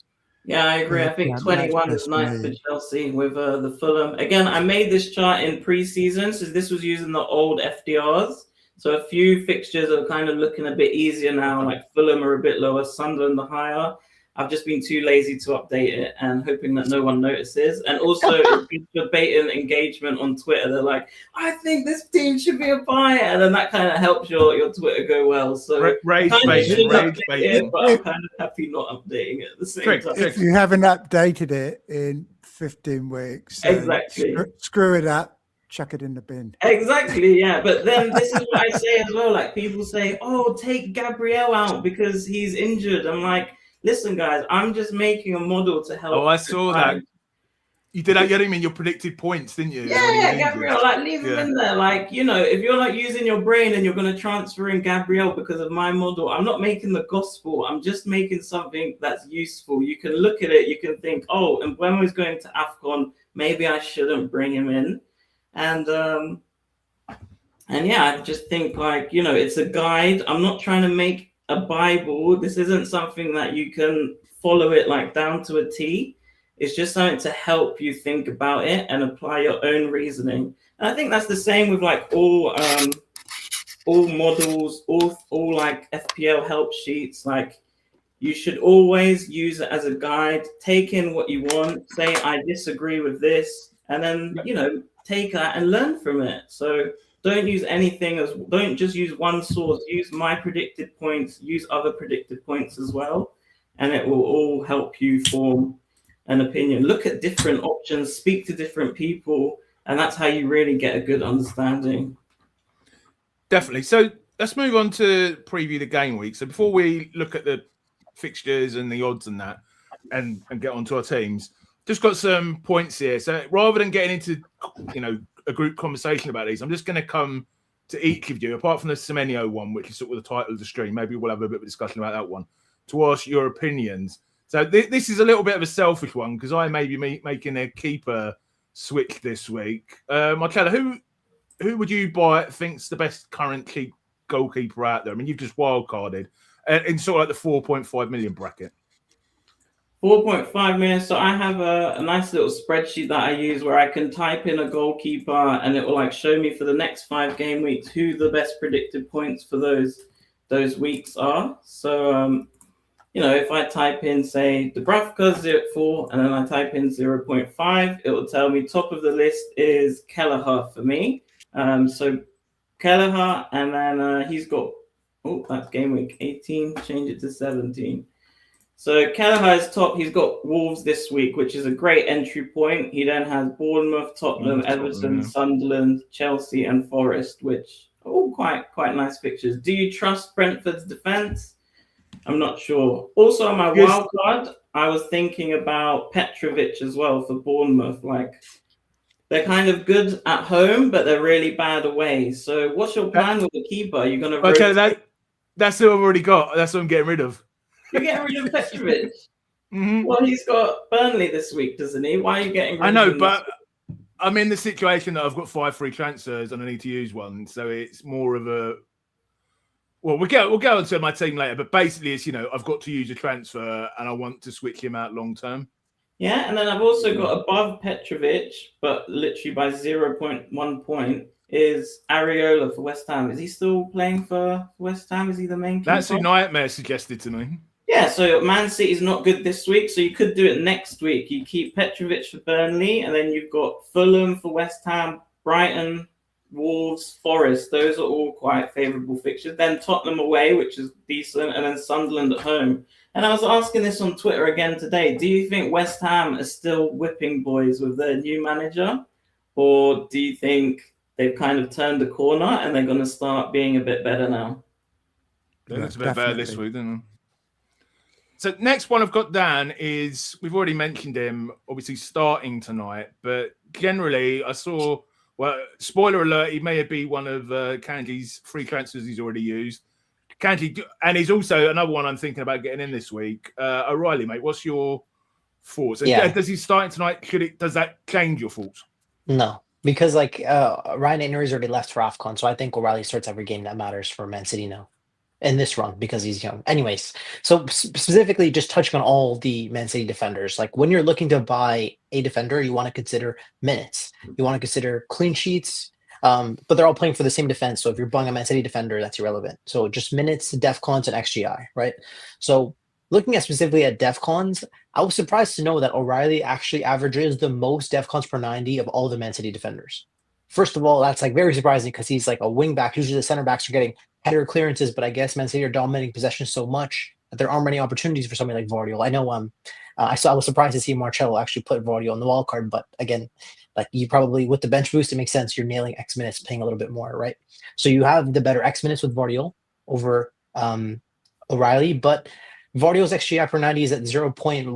Yeah, I agree. I think 21 is nice for Chelsea with the Fulham. Again, I made this chart in pre-season, so this was using the old FDRs. So a few fixtures are kind of looking a bit easier now, like Fulham are a bit lower, Sunderland are higher. I've just been too lazy to update it and hoping that no one notices. And also, it's debating engagement on Twitter. They're like, I think this team should be a buy. And then that kind of helps your Twitter go well. So rage baiting. But I'm kind of happy not updating it at the same time. If you haven't updated it in 15 weeks, exactly, screw it up. Chuck it in the bin. Exactly, yeah. But then this is what I say as well. Like people say, oh, take Gabriel out because he's injured. I'm like, listen, guys, I'm just making a model to help. Oh, I saw that. You did that. You didn't mean your predicted points, didn't you? Yeah, Gabriel, like leave him in there. Like, if you're not using your brain and you're going to transfer in Gabriel because of my model, I'm not making the gospel. I'm just making something that's useful. You can look at it. You can think, oh, and when we're going to AFCON, maybe I shouldn't bring him in. And yeah, I just think it's a guide. I'm not trying to make a Bible. This isn't something that you can follow it like down to a T. It's just something to help you think about it and apply your own reasoning. And I think that's the same with like all models, all like FPL help sheets. Like you should always use it as a guide. Take in what you want. Say I disagree with this, and then take that and learn from it. So don't use don't just use one source. Use my predicted points, use other predicted points as well. And it will all help you form an opinion. Look at different options, speak to different people, and that's how you really get a good understanding. Definitely. So let's move on to preview the game week. So before we look at the fixtures and the odds and that and get onto our teams, just got some points here. So rather than getting into, a group conversation about these, I'm just going to come to each of you, apart from the Semenyo one, which is sort of the title of the stream. Maybe we'll have a bit of a discussion about that one, to ask your opinions. So this is a little bit of a selfish one because I may be making a keeper switch this week. Marcello, who would you think's the best current goalkeeper out there? I mean, you've just wildcarded in sort of like the 4.5 million bracket. 4.5 million. So I have a nice little spreadsheet that I use where I can type in a goalkeeper and it will like show me for the next 5 game weeks who the best predicted points for those weeks are. So if I type in say Dubravka 0.4 and then I type in 0.5, it will tell me top of the list is Kelleher for me. So Kelleher, and then he's got that's game week 18. Change it to 17. So Kelleher is top. He's got Wolves this week, which is a great entry point. He then has Bournemouth, Tottenham, Everton, Sunderland, Chelsea, and Forest, which are all quite nice fixtures. Do you trust Brentford's defense? I'm not sure. Also, on my wild card, I was thinking about Petrovic as well for Bournemouth. Like, they're kind of good at home, but they're really bad away. So what's your plan with the keeper? Are you going to... Okay, that's who I've already got. That's what I'm getting rid of. You're getting rid of Petrovic? Mm-hmm. Well, he's got Burnley this week, doesn't he? Why are you getting rid of him? I know, but I'm in the situation that I've got 5 free transfers and I need to use one. So it's more of a... Well, we'll go into my team later, but basically it's, I've got to use a transfer and I want to switch him out long term. Yeah, and then I've also got above Petrovic, but literally by 0.1 point, is Areola for West Ham. Is he still playing for West Ham? Is he the main keeper? That's who Nightmare suggested to me. Yeah, so Man City's not good this week, so you could do it next week. You keep Petrovic for Burnley, and then you've got Fulham for West Ham, Brighton, Wolves, Forest. Those are all quite favourable fixtures. Then Tottenham away, which is decent, and then Sunderland at home. And I was asking this on Twitter again today. Do you think West Ham are still whipping boys with their new manager? Or do you think they've kind of turned the corner and they're going to start being a bit better now? They looked a bit better this week, didn't they? So next one I've got down is, we've already mentioned him, obviously starting tonight, but generally I saw, well, spoiler alert, he may be one of Kanji's free transfers he's already used. Kanji, and he's also another one I'm thinking about getting in this week. O'Reilly, mate, what's your thoughts? Yeah. Does he starting tonight? Does that change your thoughts? No, because like Ryan Inner's already left for AFCON, so I think O'Reilly starts every game that matters for Man City now in this run because he's young. Anyways, so specifically just touching on all the Man City defenders, like when you're looking to buy a defender, you want to consider minutes. You want to consider clean sheets, but they're all playing for the same defense. So if you're buying a Man City defender, that's irrelevant. So just minutes, DEFCONs, and XGI, right? So looking at specifically at DEFCONs, I was surprised to know that O'Reilly actually averages the most DEFCONs per 90 of all the Man City defenders. First of all, that's like very surprising because he's like a wing back. Usually the center backs are getting header clearances, but I guess Man City are dominating possession so much that there aren't many opportunities for somebody like Vardiol. I know I was surprised to see Marcello actually put Vardiol on the wild card, but again, like you probably with the bench boost, it makes sense. You're nailing X minutes, paying a little bit more, right? So you have the better X minutes with Vardiol over O'Reilly, but Vardiol's XGI per 90 is at 0.14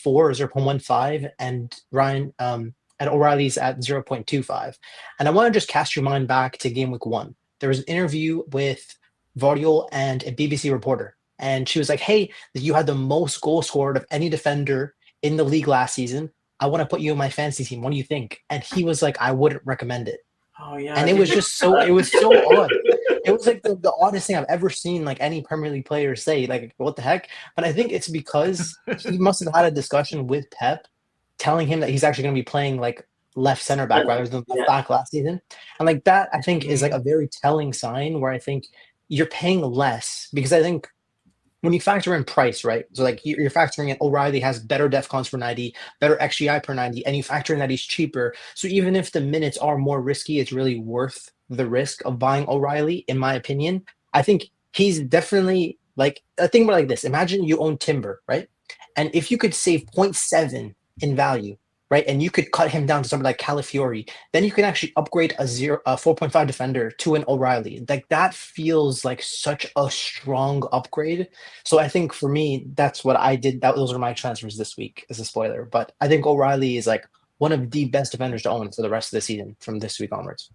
or 0.15, and Ryan and O'Reilly's at 0.25. And I want to just cast your mind back to game week 1. There was an interview with Vardiol and a BBC reporter, and she was like, "Hey, you had the most goals scored of any defender in the league last season. I want to put you in my fantasy team. What do you think?" And he was like, "I wouldn't recommend it." Oh yeah. And it was just so odd. It was like the oddest thing I've ever seen like any Premier League player say, like, what the heck? But I think it's because he must have had a discussion with Pep telling him that he's actually going to be playing like left center back rather than left back last season. And like that, I think is like a very telling sign where I think you're paying less because I think when you factor in price, right? So like you're factoring in O'Reilly has better DEFCONs per 90, better XGI per 90, and you factor in that he's cheaper. So even if the minutes are more risky, it's really worth the risk of buying O'Reilly, in my opinion. I think he's definitely like a thing like this. Imagine you own Timber, right? And if you could save 0.7 in value, right? And you could cut him down to something like Calafiori, then you can actually upgrade a 4.5 defender to an O'Reilly. Like that feels like such a strong upgrade. So I think for me, that's what I did. Those are my transfers this week as a spoiler. But I think O'Reilly is like one of the best defenders to own for the rest of the season from this week onwards.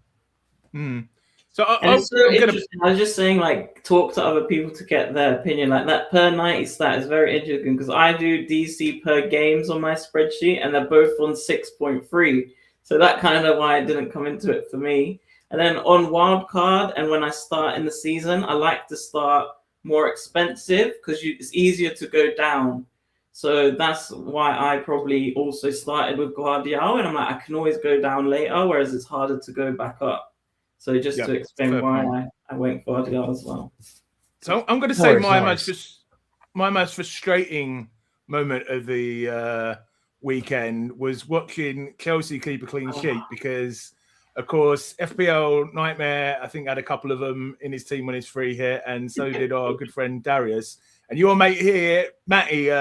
So interesting. I was just saying, like, talk to other people to get their opinion. Like that per 90 stat is very interesting because I do DC per games on my spreadsheet, and they're both on 6.3. So that kind of why it didn't come into it for me. And then on wildcard, and when I start in the season, I like to start more expensive because it's easier to go down. So that's why I probably also started with Guardiola, and I'm like, I can always go down later, whereas it's harder to go back up. So just to explain why I went Guardiola as well. So I'm going to say my most frustrating moment of the weekend was watching Chelsea keep a clean sheet because, of course, FPL Nightmare, I think, had a couple of them in his team when he's free hit, and so did our good friend Darius. And your mate here, Matty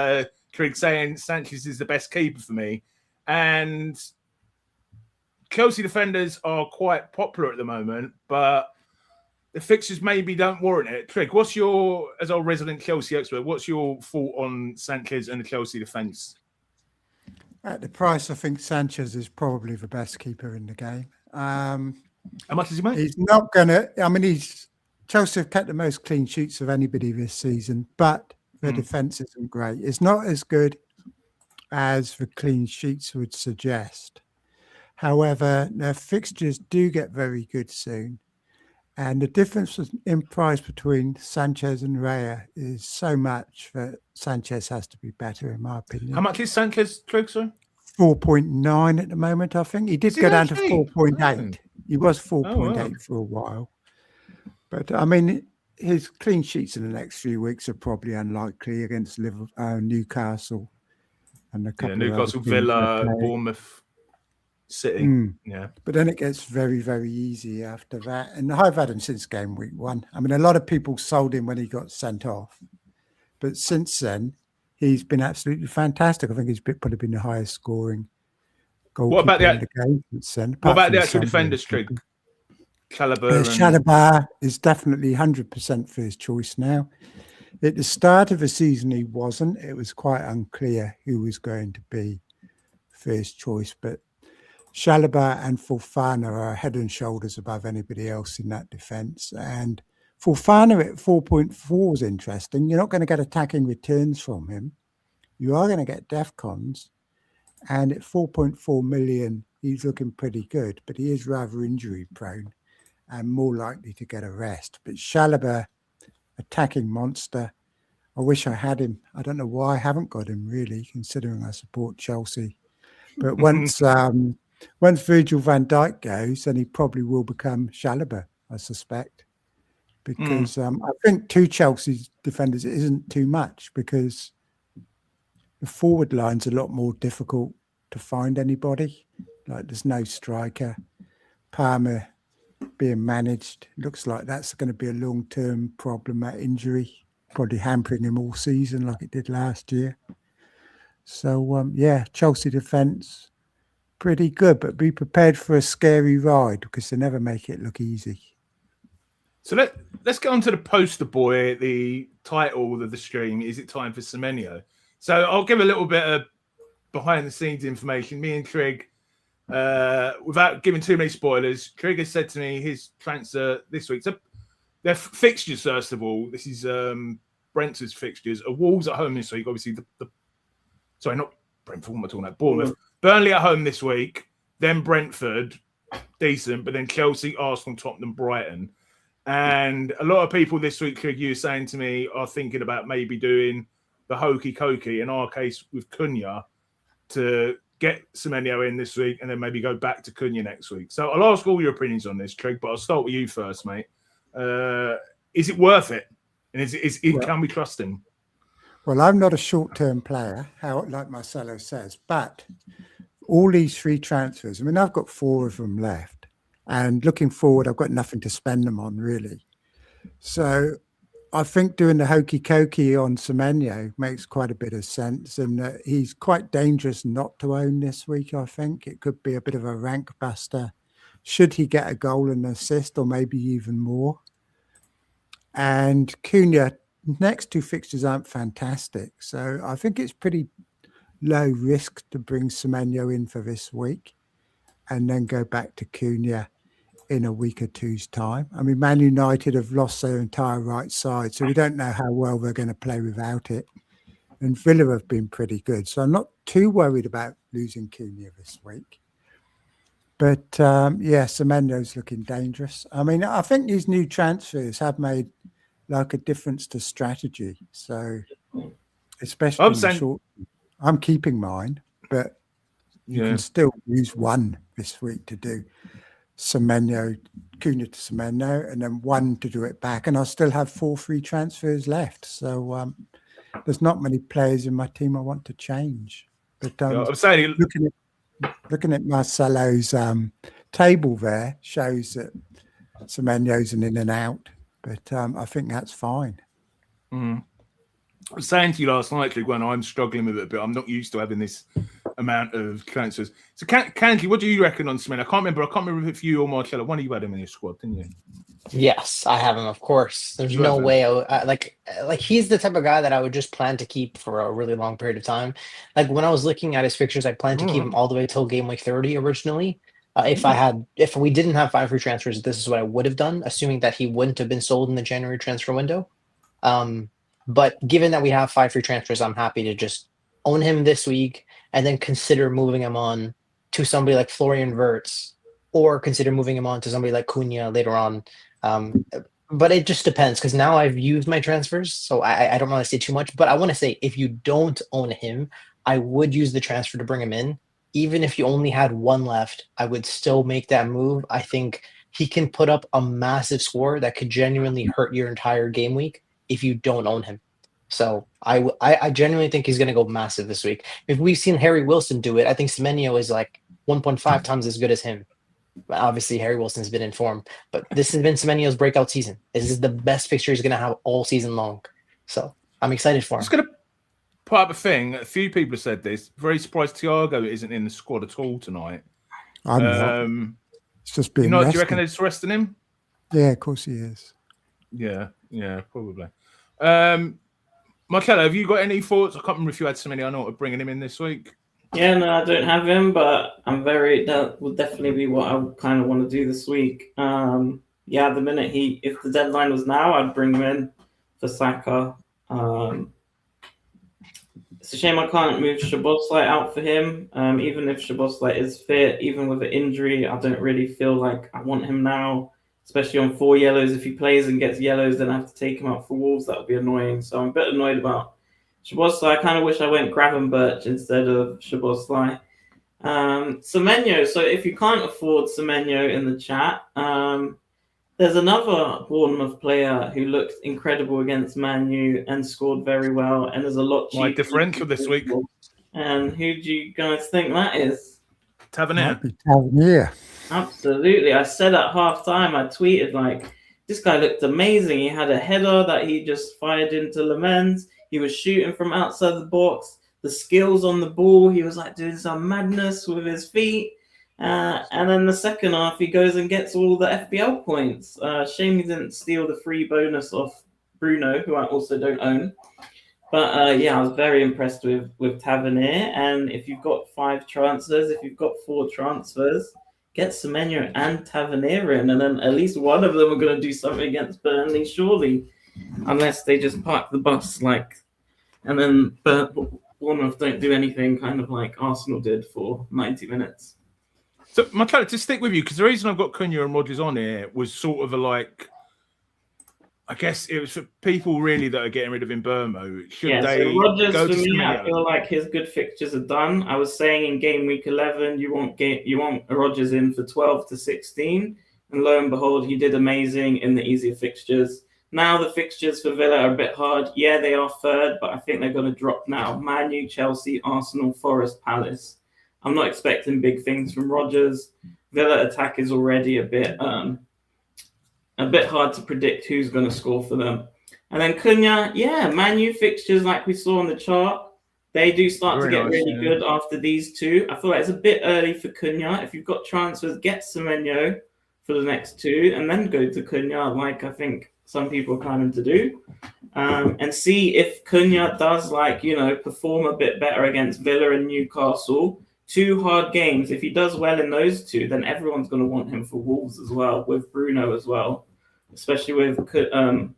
Trig, saying Sanchez is the best keeper for me. And Chelsea defenders are quite popular at the moment, but the fixtures maybe don't warrant it. Trig, what's your, as our resident Chelsea expert, what's your thought on Sanchez and the Chelsea defence? At the price, I think Sanchez is probably the best keeper in the game. How much is he make? He's not going to, Chelsea have kept the most clean sheets of anybody this season, but their defence isn't great. It's not as good as the clean sheets would suggest. However, their fixtures do get very good soon. And the difference in price between Sanchez and Raya is so much that Sanchez has to be better, in my opinion. How much is Sanchez, Trig, sir? 4.9 at the moment, I think. He did go down to 4.8. He was 4.8 for a while. But, his clean sheets in the next few weeks are probably unlikely against Newcastle. And a couple Newcastle, of Villa, Bournemouth. City, but then it gets very, very easy after that. And I've had him since game week 1. A lot of people sold him when he got sent off, but since then he's been absolutely fantastic. I think he's probably been the highest scoring goalkeeper in the game since then. What about the actual defenders, Trig? Chalobah is definitely 100% for his choice now. At the start of the season, he wasn't. It was quite unclear who was going to be first choice, but Chalobah and Fofana are head and shoulders above anybody else in that defence. And Fofana at 4.4 is interesting. You're not going to get attacking returns from him. You are going to get DEFCONs. And at 4.4 million, he's looking pretty good, but he is rather injury prone and more likely to get a rest. But Chalobah, attacking monster. I wish I had him. I don't know why I haven't got him, really, considering I support Chelsea. But once Virgil van Dijk goes, then he probably will become Chalobah, I suspect. Because I think 2 Chelsea defenders isn't too much, because the forward line's a lot more difficult to find anybody. Like, there's no striker. Palmer being managed. Looks like that's going to be a long-term problem, that injury. Probably hampering him all season like it did last year. So, Chelsea defence, pretty good, but be prepared for a scary ride because they never make it look easy. So let's get on to the poster boy. The title of the stream, is it time for Semenyo? So I'll give a little bit of behind-the-scenes information. Me and Trig, without giving too many spoilers, Trig has said to me his transfer this week. So their fixtures, first of all, this is Brentford's fixtures. Wolves at home this week. Obviously, sorry, not Brentford. What am I talking about? Bournemouth. Burnley at home this week. Then Brentford, decent. But then Chelsea, Arsenal, Tottenham, Brighton. And a lot of people this week, Trig, you were saying to me, are thinking about maybe doing the hokey cokey, in our case with Cunha, to get Semenyo in this week and then maybe go back to Cunha next week. So I'll ask all your opinions on this, Trig, but I'll start with you first, mate. Is it worth it? And can we trust him? Well, I'm not a short-term player, like Marcello says, but all these 3 transfers, I mean, I've got 4 of them left, and looking forward, I've got nothing to spend them on, really. So I think doing the hokey cokey on Semenyo makes quite a bit of sense, and he's quite dangerous not to own this week, I think. It could be a bit of a rank buster should he get a goal and assist, or maybe even more. And Cunha, next 2 fixtures aren't fantastic, so I think it's pretty low risk to bring Semenyo in for this week and then go back to Cunha in a week or two's time. I mean, Man United have lost their entire right side, so we don't know how well they're going to play without it. And Villa have been pretty good, so I'm not too worried about losing Cunha this week. But, Semenyo's looking dangerous. I mean, I think these new transfers have made, like, a difference to strategy. So, especially in the short, I'm keeping mine, but you can still use 1 this week to do Semenyo, Cunha to Semenyo, and then 1 to do it back. And I'll still have 4 free transfers left. So, there's not many players in my team I want to change. But I'm saying, looking at Marcello's table there shows that Semenyo's an in and out, but I think that's fine. I was saying to you last night, when I'm struggling with it a bit, I'm not used to having this amount of transfers. So, Kanji, what do you reckon on Semenyo? I can't remember if you or Marcello, one of you had him in your squad, didn't you? Yes, I have him, of course. There's no way like he's the type of guy that I would just plan to keep for a really long period of time. Like, when I was looking at his fixtures, I planned to keep him all the way till game week 30 originally. If we didn't have 5 free transfers, this is what I would have done, assuming that he wouldn't have been sold in the January transfer window. But given that we have 5 free transfers, I'm happy to just own him this week and then consider moving him on to somebody like Florian Wirtz, or consider moving him on to somebody like Cunha later on. But it just depends, because now I've used my transfers, so I don't want to say too much. But I want to say, if you don't own him, I would use the transfer to bring him in. Even if you only had 1 left, I would still make that move. I think he can put up a massive score that could genuinely hurt your entire game week if you don't own him. So I genuinely think he's going to go massive this week. If we've seen Harry Wilson do it, I think Semenyo is like 1.5 times as good as him. Obviously, Harry Wilson's been in form, but this has been Semenyo's breakout season. This is the best fixture he's going to have all season long. So I'm excited for him. I'm just going to put up a thing. A few people have said this. Very surprised Thiago isn't in the squad at all tonight. I'm not. It's just being do you reckon they're just resting him? Yeah, of course he is. Yeah, probably. Marcello, have you got any thoughts? I can't remember if you had so many. I know bringing him in this week. Yeah, no, I don't have him, but that will definitely be what I kind of want to do this week. Yeah, at the minute if the deadline was now, I'd bring him in for Saka. It's a shame I can't move Szoboszlai out for him. Even if Szoboszlai is fit, even with an injury, I don't really feel like I want him now, especially on 4 yellows. If he plays and gets yellows, then I have to take him out for Wolves. That would be annoying. So I'm a bit annoyed about Szoboszlai. I kind of wish I went Gravenberch instead of Szoboszlai. Semenyo. So if you can't afford Semenyo in the chat, there's another Bournemouth player who looked incredible against Man U and scored very well, and there's a lot cheaper. My differential this week. And who do you guys think that is? Tavernier. Tavernier. Absolutely. I said at halftime, I tweeted like, this guy looked amazing. He had a header that he just fired into Lemens. He was shooting from outside the box. The skills on the ball, he was like doing some madness with his feet. And then the second half, he goes and gets all the FPL points. Shame he didn't steal the free bonus off Bruno, who I also don't own. But yeah, I was very impressed with Tavernier. And if you've got 5 transfers, if you've got 4 transfers, get Semenyo and Tavernier in. And then at least one of them are going to do something against Burnley, surely. Unless they just park the bus, and then Bournemouth don't do anything kind of like Arsenal did for 90 minutes. So, Marcello, to stick with you, because the reason I've got Cunha and Rodgers on here was sort of I guess it was for people really that are getting rid of Mbeumo. So Rodgers, for me, I feel like his good fixtures are done. I was saying in game week 11, you want Rodgers in for 12 to 16, and lo and behold, he did amazing in the easier fixtures. Now the fixtures for Villa are a bit hard. Yeah, they are third, but I think they're going to drop now. Man U, Chelsea, Arsenal, Forest, Palace. I'm not expecting big things from Rodgers. Villa attack is already a bit hard to predict who's going to score for them. And then Cunha, Man U fixtures like we saw on the chart, they do start to get really good after these 2. I feel like it's a bit early for Cunha. If you've got transfers, get Semenyo for the next 2 and then go to Cunha, like I think some people are planning to do. And see if Cunha does perform a bit better against Villa and Newcastle. 2 hard games. If he does well in those 2, then everyone's going to want him for Wolves as well, with Bruno as well, especially with Mbeumo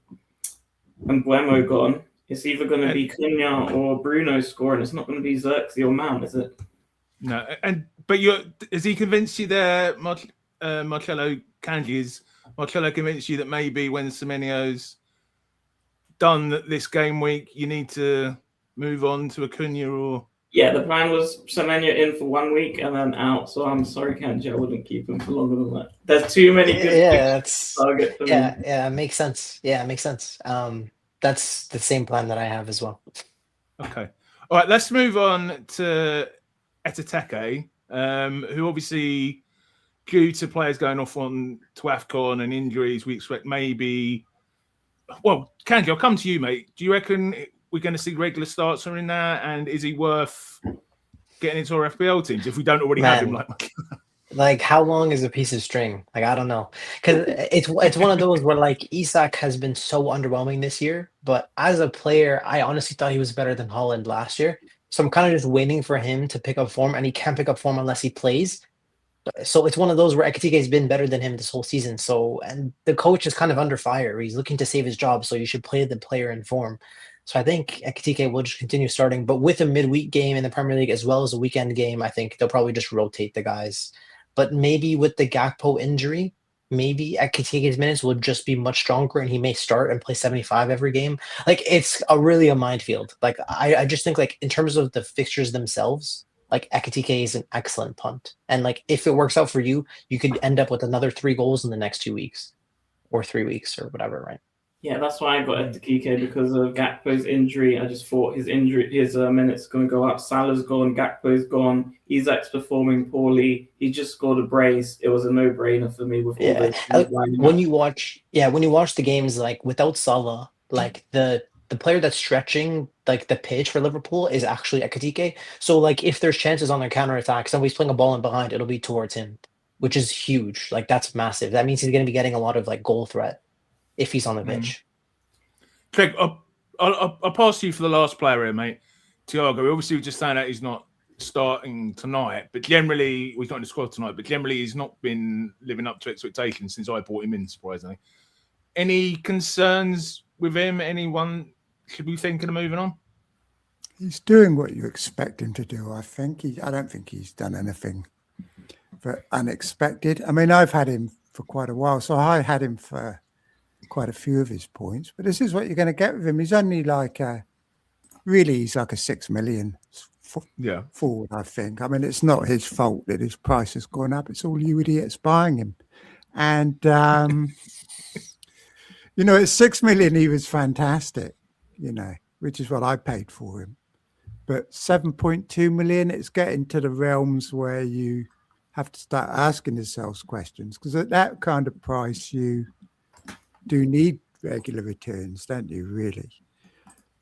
gone. It's either going to be Cunha or Bruno scoring. It's not going to be Xerxes or Mount, is it? No, but has he convinced you there, Marcello Kanji? Is Marcello convinced you that maybe when Semenyo's done this game week, you need to move on to a Cunha or? Yeah, the plan was Semenyo in for 1 week and then out. So I'm sorry, Kanji, I wouldn't keep him for longer than that. There's too many good targets for me. Yeah, it makes sense. Yeah, it makes sense. That's the same plan that I have as well. Okay. All right, let's move on to Etateke, who obviously, due to players going off on to AFCON and injuries, we expect maybe... Well, Kanji, I'll come to you, mate. Do you reckon we're going to see regular starts in there, and is he worth getting into our FPL teams if we don't already have him? Like, how long is a piece of string? Like, I don't know, because it's one of those where Isak has been so underwhelming this year, but as a player, I honestly thought he was better than Haaland last year. So I'm kind of just waiting for him to pick up form, and he can't pick up form unless he plays. So it's one of those where Ekitike has been better than him this whole season. So, and the coach is kind of under fire. He's looking to save his job, so you should play the player in form. So I think Ekitike will just continue starting, but with a midweek game in the Premier League as well as a weekend game, I think they'll probably just rotate the guys. But maybe with the Gakpo injury, maybe Ekitike's minutes will just be much stronger and he may start and play 75 every game. It's really a minefield. I just think in terms of the fixtures themselves, Ekitike is an excellent punt. And if it works out for you, you could end up with another 3 goals in the next 2 weeks or 3 weeks or whatever, right? Yeah, that's why I got Ekitike, because of Gakpo's injury. I just thought his minutes are going to go up. Salah's gone, Gakpo's gone, Isak's performing poorly. He just scored a brace. It was a no-brainer for me with all those when you watch the games without Salah, the player that's stretching the pitch for Liverpool is actually Ekitike. So if there's chances on their counter-attack, somebody's playing a ball in behind, it'll be towards him, which is huge. That's massive. That means he's going to be getting a lot of goal threat if he's on the pitch. Trig, I'll pass to you for the last player here, mate. Thiago. Obviously, we're just saying that he's not starting tonight, but generally, he's not in the squad tonight. But generally, he's not been living up to expectations since I brought him in. Surprisingly, any concerns with him? Anyone should be thinking of moving on? He's doing what you expect him to do. I think I don't think he's done anything unexpected. I mean, I've had him for quite a while, so I had him for quite a few of his points. But this is what you're going to get with him. He's only like he's like a 6 million forward, I think. I mean, it's not his fault that his price has gone up. It's all you idiots buying him. And, you know, at 6 million, he was fantastic, you know, which is what I paid for him. But 7.2 million, it's getting to the realms where you have to start asking yourselves questions, because at that kind of price, you do need regular returns, don't you, really?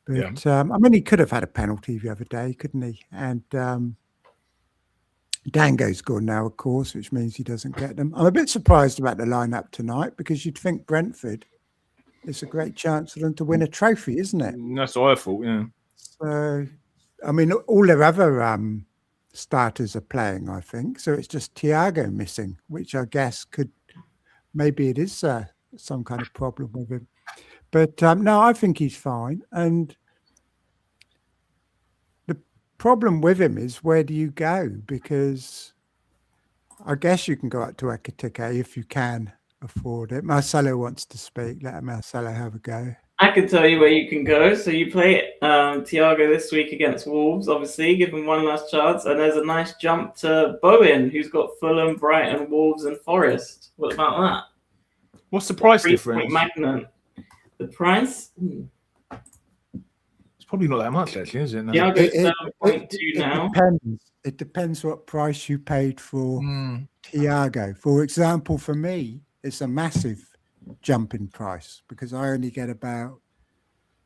But, I mean, he could have had a penalty the other day, couldn't he? And Dango's gone now, of course, which means he doesn't get them. I'm a bit surprised about the lineup tonight, because you'd think Brentford, it's a great chance for them to win a trophy, isn't it? That's what I thought, yeah. So, I mean, all their other starters are playing, I think. So it's just Thiago missing, which I guess maybe it is some kind of problem with him. But no, I think he's fine. And the problem with him is, where do you go? Because I guess you can go up to Ekitike if you can afford it. Marcello wants to speak. Let Marcello have a go. I can tell you where you can go. So you play Thiago this week against Wolves, obviously, give him one last chance. And there's a nice jump to Bowen, who's got Fulham, Brighton, Wolves, and Forest. What about that? What's the price difference? Magnet. The price? It's probably not that much, actually, is it? No. Thiago's 7.2 now. It depends what price you paid for Thiago. For example, for me, it's a massive jump in price, because I only get about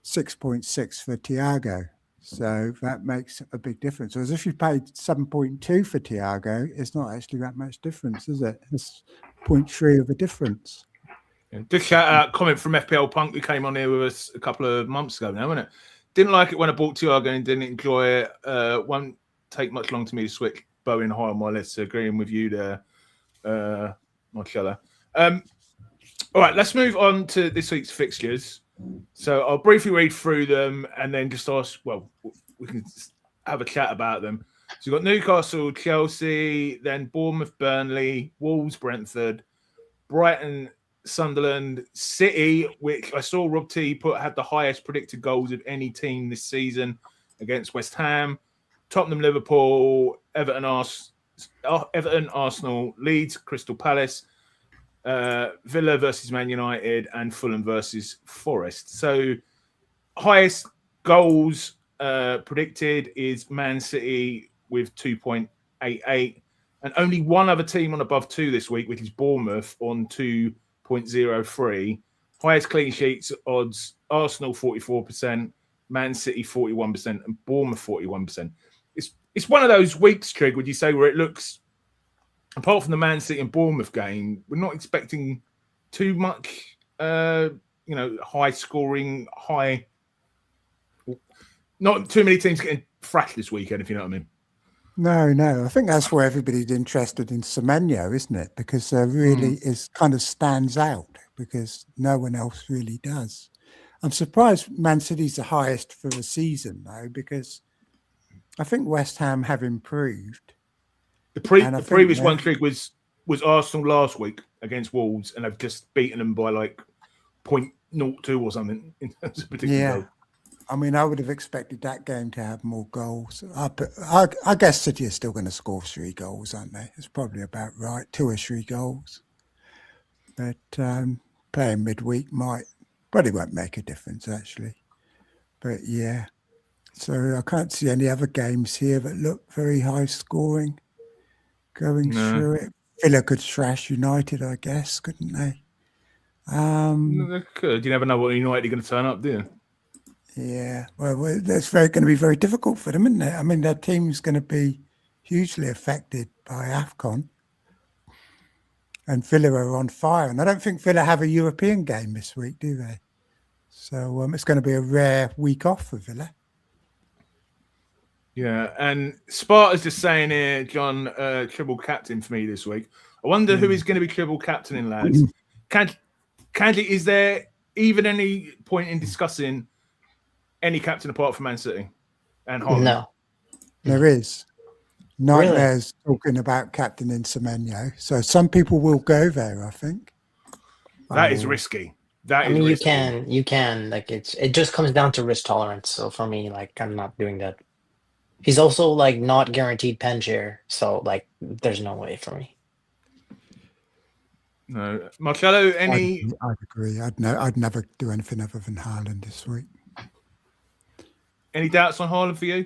6.6 for Thiago. So that makes a big difference. Whereas if you paid 7.2 for Thiago, it's not actually that much difference, is it? It's 0.3 of a difference. Yeah. Just shout out comment from FPL Punk, who came on here with us a couple of months ago now, wasn't it? Didn't like it when I bought Thiago and didn't enjoy it. Won't take much long to me to switch Bowen high on my list. Agreeing with you there, Marcello. All right, let's move on to this week's fixtures. So I'll briefly read through them and then just ask, well, we can have a chat about them. So you've got Newcastle, Chelsea, then Bournemouth, Burnley, Wolves, Brentford, Brighton, Sunderland, City, which I saw Rob T had the highest predicted goals of any team this season against West Ham, Tottenham, Liverpool, Everton, Arsenal, Leeds, Crystal Palace, Villa versus Man United, and Fulham versus Forest. So highest goals predicted is Man City with 2.88, and only one other team on above 2 this week, which is Bournemouth on 2.03. Highest clean sheets odds, Arsenal 44%, Man City 41%, and Bournemouth 41%. It's one of those weeks, Trig, would you say, where it looks, apart from the Man City and Bournemouth game, we're not expecting too much, high scoring, not too many teams getting thrashed this weekend, if you know what I mean. No. I think that's where everybody's interested in Semenyo, isn't it? Because really is kind of stands out, because no one else really does. I'm surprised Man City's the highest for the season, though, because I think West Ham have improved. The previous one, Trig, was Arsenal last week against Wolves, and they've just beaten them by like 0.02 or something in terms of particular goal. I mean, I would have expected that game to have more goals. I guess City are still going to score 3 goals, aren't they? It's probably about right, 2 or 3 goals. But playing midweek probably won't make a difference, actually. But yeah, so I can't see any other games here that look very high scoring going through it. Villa could thrash United, I guess, couldn't they? They could. You never know what United are going to turn up, do you? Yeah, well, that's going to be very difficult for them, isn't it? I mean, their team's going to be hugely affected by AFCON. And Villa are on fire. And I don't think Villa have a European game this week, do they? So it's going to be a rare week off for Villa. Yeah, and Sparta's just saying here, John, triple captain for me this week. I wonder who is going to be triple captaining, lads. Kanji, is there even any point in discussing any captain apart from Man City and Haaland? No. There is. Nightmare's talking about captaining Semenyo. So some people will go there, I think. That is risky. That is risky. You can. Like it just comes down to risk tolerance. So for me, like I'm not doing that. He's also like not guaranteed pen share, so like there's no way for me. No, Marcello, any? I'd agree. I'd never do anything other than Haaland this week. Any doubts on Haaland for you?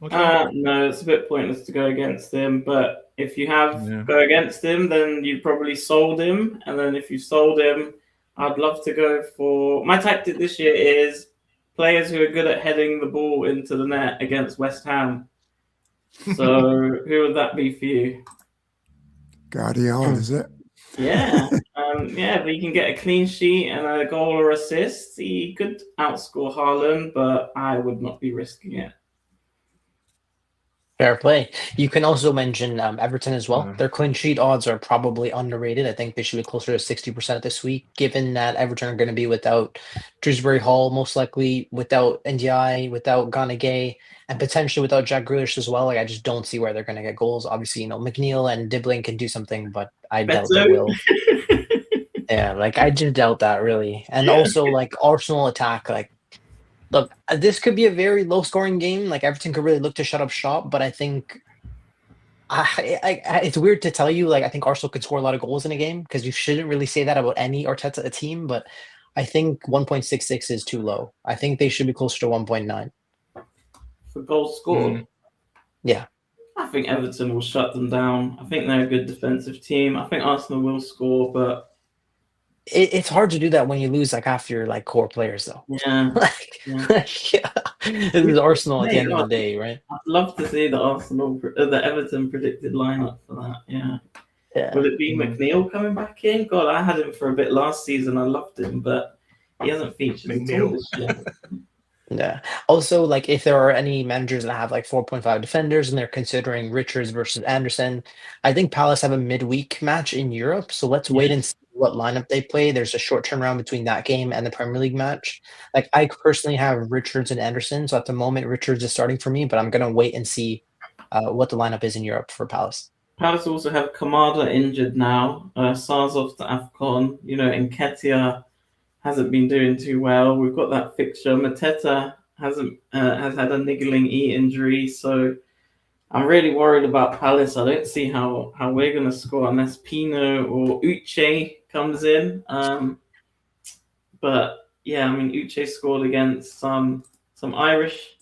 No, it's a bit pointless to go against him. But if you go against him, then you probably sold him. And then if you sold him, I'd love to go for... My tactic this year is players who are good at heading the ball into the net against West Ham. So who would that be for you? Guardiola, is it? Yeah. If he can get a clean sheet and a goal or assist, he could outscore Haaland, but I would not be risking it. Fair play. You can also mention Everton as well. Their clean sheet odds are probably underrated. I think they should be closer to 60% this week, given that Everton are going to be without Dewsbury Hall, most likely without NDI, without Gay, and potentially without Jack Grealish as well. Like I just don't see where they're going to get goals. Obviously, McNeil and Dibbling can do something, but I doubt they will. Yeah, like I just doubt that really. And also like Arsenal attack, like look, this could be a very low-scoring game. Like Everton could really look to shut up shop, but I think it's weird to tell you. Like I think Arsenal could score a lot of goals in a game because you shouldn't really say that about any Arteta team. But I think 1.66 is too low. I think they should be closer to 1.9 for goals scored. Yeah, I think Everton will shut them down. I think they're a good defensive team. I think Arsenal will score, but. It's hard to do that when you lose like half your like core players, though. Yeah, This is Arsenal at the end of the day, right? I'd love to see the Everton predicted lineup for that. Yeah. Will it be McNeil coming back in? God, I had him for a bit last season. I loved him, but he hasn't featured at all this year. Yeah. Also, like if there are any managers that have like 4.5 defenders and they're considering Richards versus Anderson, I think Palace have a midweek match in Europe. So let's wait and see what lineup they play. There's a short turnaround between that game and the Premier League match. Like I personally have Richards and Anderson. So at the moment, Richards is starting for me, but I'm going to wait and see what the lineup is in Europe for Palace. Palace also have Kamada injured now. Sar's off to AFCON. Nketiah hasn't been doing too well. We've got that fixture. Mateta has had a niggling knee injury, so I'm really worried about Palace. I don't see how we're going to score unless Pino or Uche comes in. But yeah, I mean Uche scored against some Irish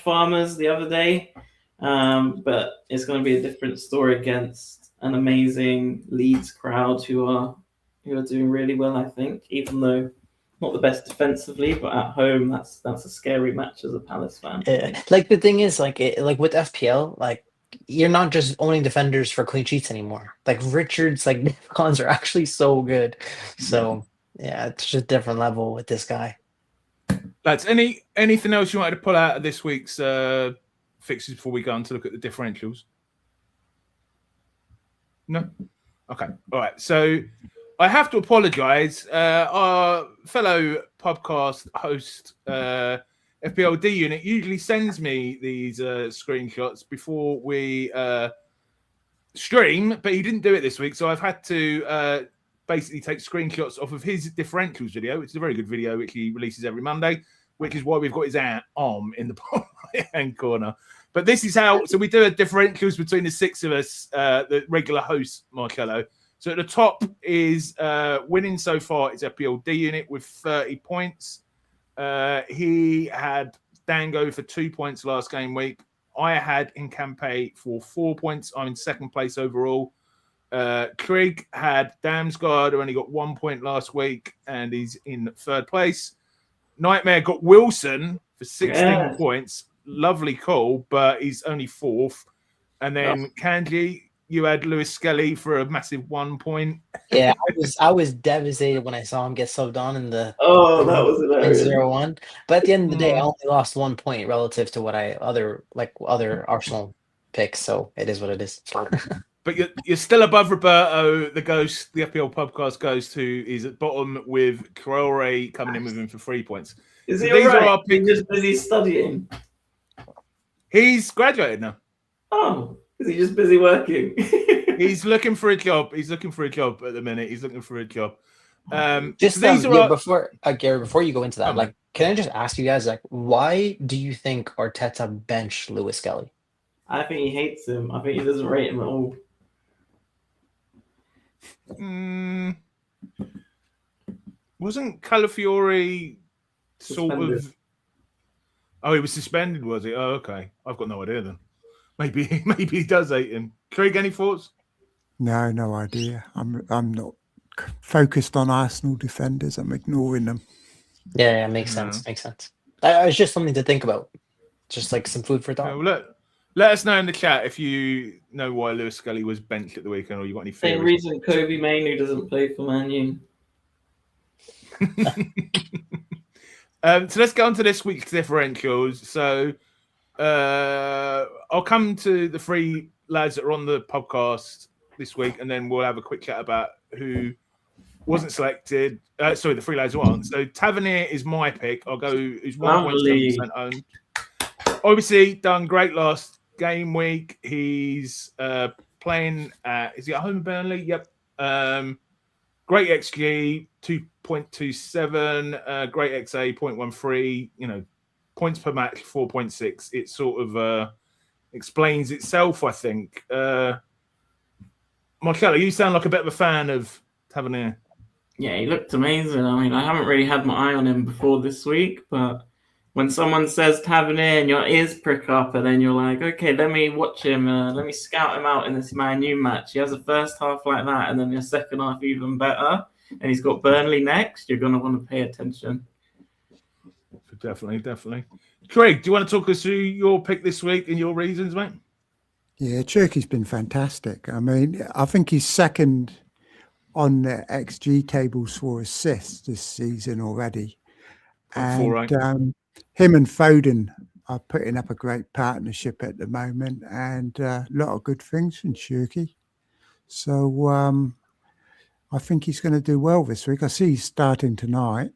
farmers the other day, but it's going to be a different story against an amazing Leeds crowd who are doing really well, I think, even though not the best defensively, but at home, that's a scary match as a Palace fan. Like the thing is, like with FPL, like you're not just owning defenders for clean sheets anymore. Like Richards, like cons are actually so good. So yeah, it's just a different level with this guy. Lads, anything else you wanted to pull out of this week's fixes before we go on to look at the differentials? No? Okay. All right. So I have to apologise. Our fellow podcast host, FPL D Unit, usually sends me these screenshots before we stream, but he didn't do it this week. So I've had to basically take screenshots off of his differentials video, which is a very good video, which he releases every Monday, which is why we've got his arm in the bottom right-hand corner. But this is how, so we do a differentials between the six of us, the regular hosts, Marcello. So at the top is winning so far is FPL D Unit with 30 points. He had Dango for 2 points last game week. I had Incampe for 4 points. I'm in second place overall. Trig had Damsgaard, who only got 1 point last week, and he's in third place. Nightmare got Wilson for 16 points. Lovely call, but he's only fourth. And then Kanji you had Lewis Skelly for a massive 1 point. Yeah, I was devastated when I saw him get subbed on in the that was hilarious. 0-1. But at the end of the day, I only lost 1 point relative to what other Arsenal picks. So it is what it is. But you're still above Roberto. The FPL PubCast goes to is at bottom with Traore coming in with him for 3 points. Is So he these all right? are our He's picks. just busy studying. He's graduated now. Oh, is he just busy working? He's looking for a job. He's looking for a job at the minute. He's looking for a job. Just so these are before Gary, before you go into that, like, can I just ask you guys, like, why do you think Arteta benched Lewis Skelly? I think he hates him. I think he doesn't rate him at all. Wasn't Calafiore Suspended. sort of? Oh, he was suspended, was he? Oh, okay. I've got no idea then. Maybe he does hate him. Trig, any thoughts? No idea. I'm not focused on Arsenal defenders. I'm ignoring them. Yeah, makes sense. Makes sense. It's just something to think about. Just like some food for thought. Well, let us know in the chat if you know why Lewis Skelly was benched at the weekend, or you got any theories. Same reason Kobe Mainoo doesn't play for Man U. So let's get on to this week's differentials. So I'll come to the three lads that are on the podcast this week, and then we'll have a quick chat about who wasn't selected. Sorry, the three lads who aren't. So Tavernier is my pick. I'll go who's 1.7% owned. Obviously, done great last game week. He's playing at, is he at home in Burnley? Yep. Great XG, 2.27, great XA, 0.13, you know, points per match, 4.6. It sort of explains itself, I think. Marcello, you sound like a bit of a fan of Tavernier. Yeah, he looked amazing. I mean, I haven't really had my eye on him before this week, but when someone says Tavernier and your ears prick up, and then you're like, okay, let me watch him, let me scout him out in this Man U match. He has a first half like that, and then the second half even better, and he's got Burnley next. You're going to want to pay attention. Definitely. Craig, do you want to talk us through your pick this week and your reasons, mate? Yeah, Turkey's been fantastic. I mean, I think he's second on the XG tables for assists this season already. And him and Foden are putting up a great partnership at the moment, and a lot of good things from Turkey. So I think he's going to do well this week. I see he's starting tonight.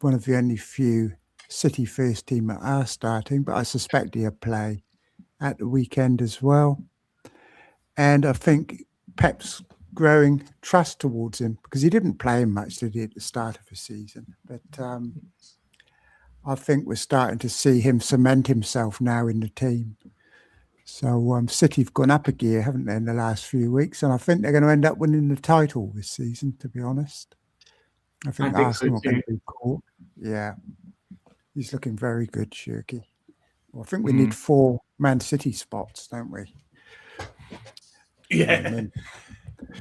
One of the only few City first team that are starting, but I suspect he'll play at the weekend as well. And I think Pep's growing trust towards him, because he didn't play him much, did he, at the start of the season? But I think we're starting to see him cement himself now in the team. So City have gone up a gear, haven't they, in the last few weeks? And I think they're going to end up winning the title this season, to be honest. I think Arsenal are going to be caught. Yeah. He's looking very good, Shirky. Well, I think we need 4 Man City spots, don't we? Yeah.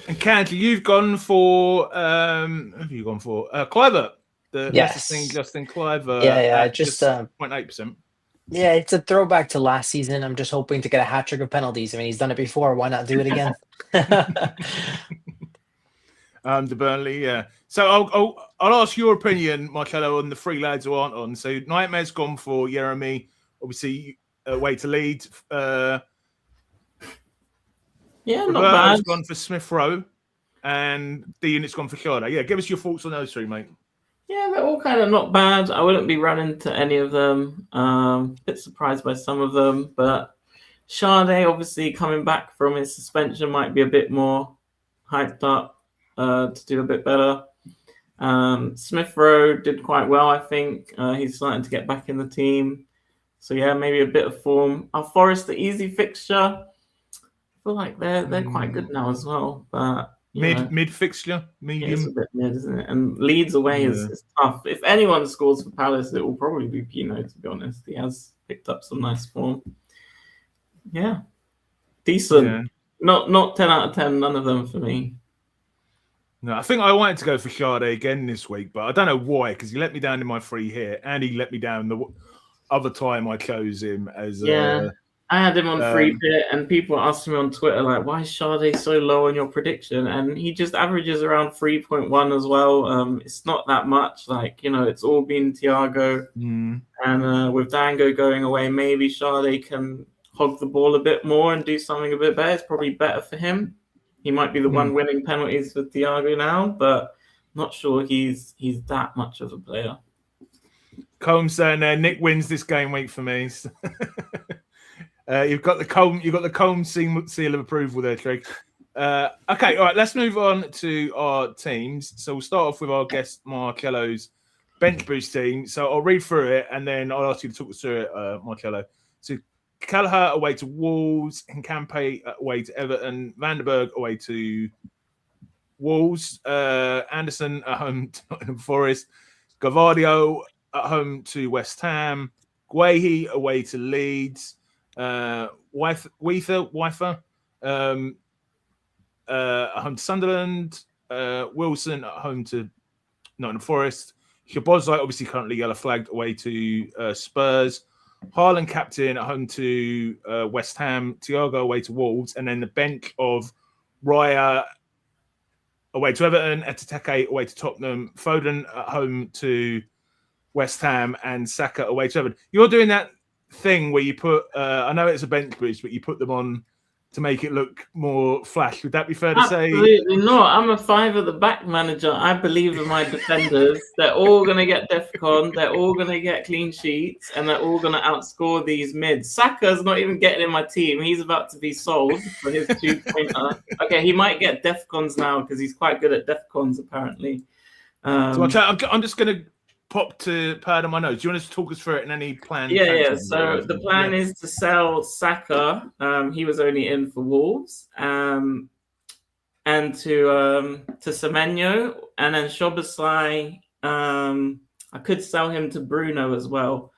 And Kanji, you've gone for who have you gone for? Cliver. The Justin Cliver. Yeah, just 0.8%. Yeah, it's a throwback to last season. I'm just hoping to get a hat trick of penalties. I mean, he's done it before. Why not do it again? The Burnley, yeah. So I'll ask your opinion, Marcello, on the three lads who aren't on. So Nightmare's gone for Jeremy, obviously way to lead. Yeah, not Roberto's bad. gone for Smith Rowe, and Dean has gone for Sade. Yeah, give us your thoughts on those three, mate. Yeah, they're all kind of not bad. I wouldn't be running to any of them. Bit surprised by some of them, but Sade, obviously coming back from his suspension, might be a bit more hyped up to do a bit better. Smith Rowe did quite well, I think. He's starting to get back in the team. So yeah, maybe a bit of form. Forest, the easy fixture. I feel like they're quite good now as well. But mid fixture, medium. Yeah, it's a bit mid, isn't it? And Leeds away is tough. If anyone scores for Palace, it will probably be Pino, to be honest. He has picked up some nice form. Yeah. Decent. Yeah. Not 10 out of 10, none of them for me. No, I think I wanted to go for Sade again this week, but I don't know why, because he let me down in my free hit, and he let me down the other time I chose him as I had him on free bit, and people asking me on Twitter, like, why is Sade so low on your prediction? And he just averages around 3.1 as well. It's not that much. Like, it's all been Thiago. And with Dango going away, maybe Sade can hog the ball a bit more and do something a bit better. It's probably better for him. He might be the one winning penalties for Thiago now, but not sure he's that much of a player. Combs saying Nick wins this game week for me. You've got the Combs seal of approval there, Trig. Okay, all right. Let's move on to our teams. So we'll start off with our guest Marcello's bench boost team. So I'll read through it and then I'll ask you to talk us through it, Marcello. So Kelleher away to Wolves, Hincampe away to Everton, Vandenberg away to Wolves, Anderson at home to Nottingham Forest, Gavardio at home to West Ham, Guehi away to Leeds, Weifer at home to Sunderland, Wilson at home to Nottingham Forest, Szoboszlai obviously currently yellow flagged away to Spurs, Haaland captain at home to West Ham, Thiago away to Wolves, and then the bench of Raya away to Everton, Etateke away to Tottenham, Foden at home to West Ham, and Saka away to Everton. You're doing that thing where you put, I know it's a bench boost, but you put them on to make it look more flash. Would that be fair to say? Absolutely not. I'm a 5 at the back manager. I believe in my defenders. They're all going to get DEFCON. They're all going to get clean sheets, and they're all going to outscore these mids. Saka's not even getting in my team. He's about to be sold for his 2-pointer. Okay, he might get DEFCONs now because he's quite good at DEFCONs apparently. So I'm just going to pop to pad on my notes. Do you want us to talk us through it in any plan? Yeah. So the plan is to sell Saka. He was only in for Wolves, and to Semenyo, and then Szoboszlai. I could sell him to Bruno as well.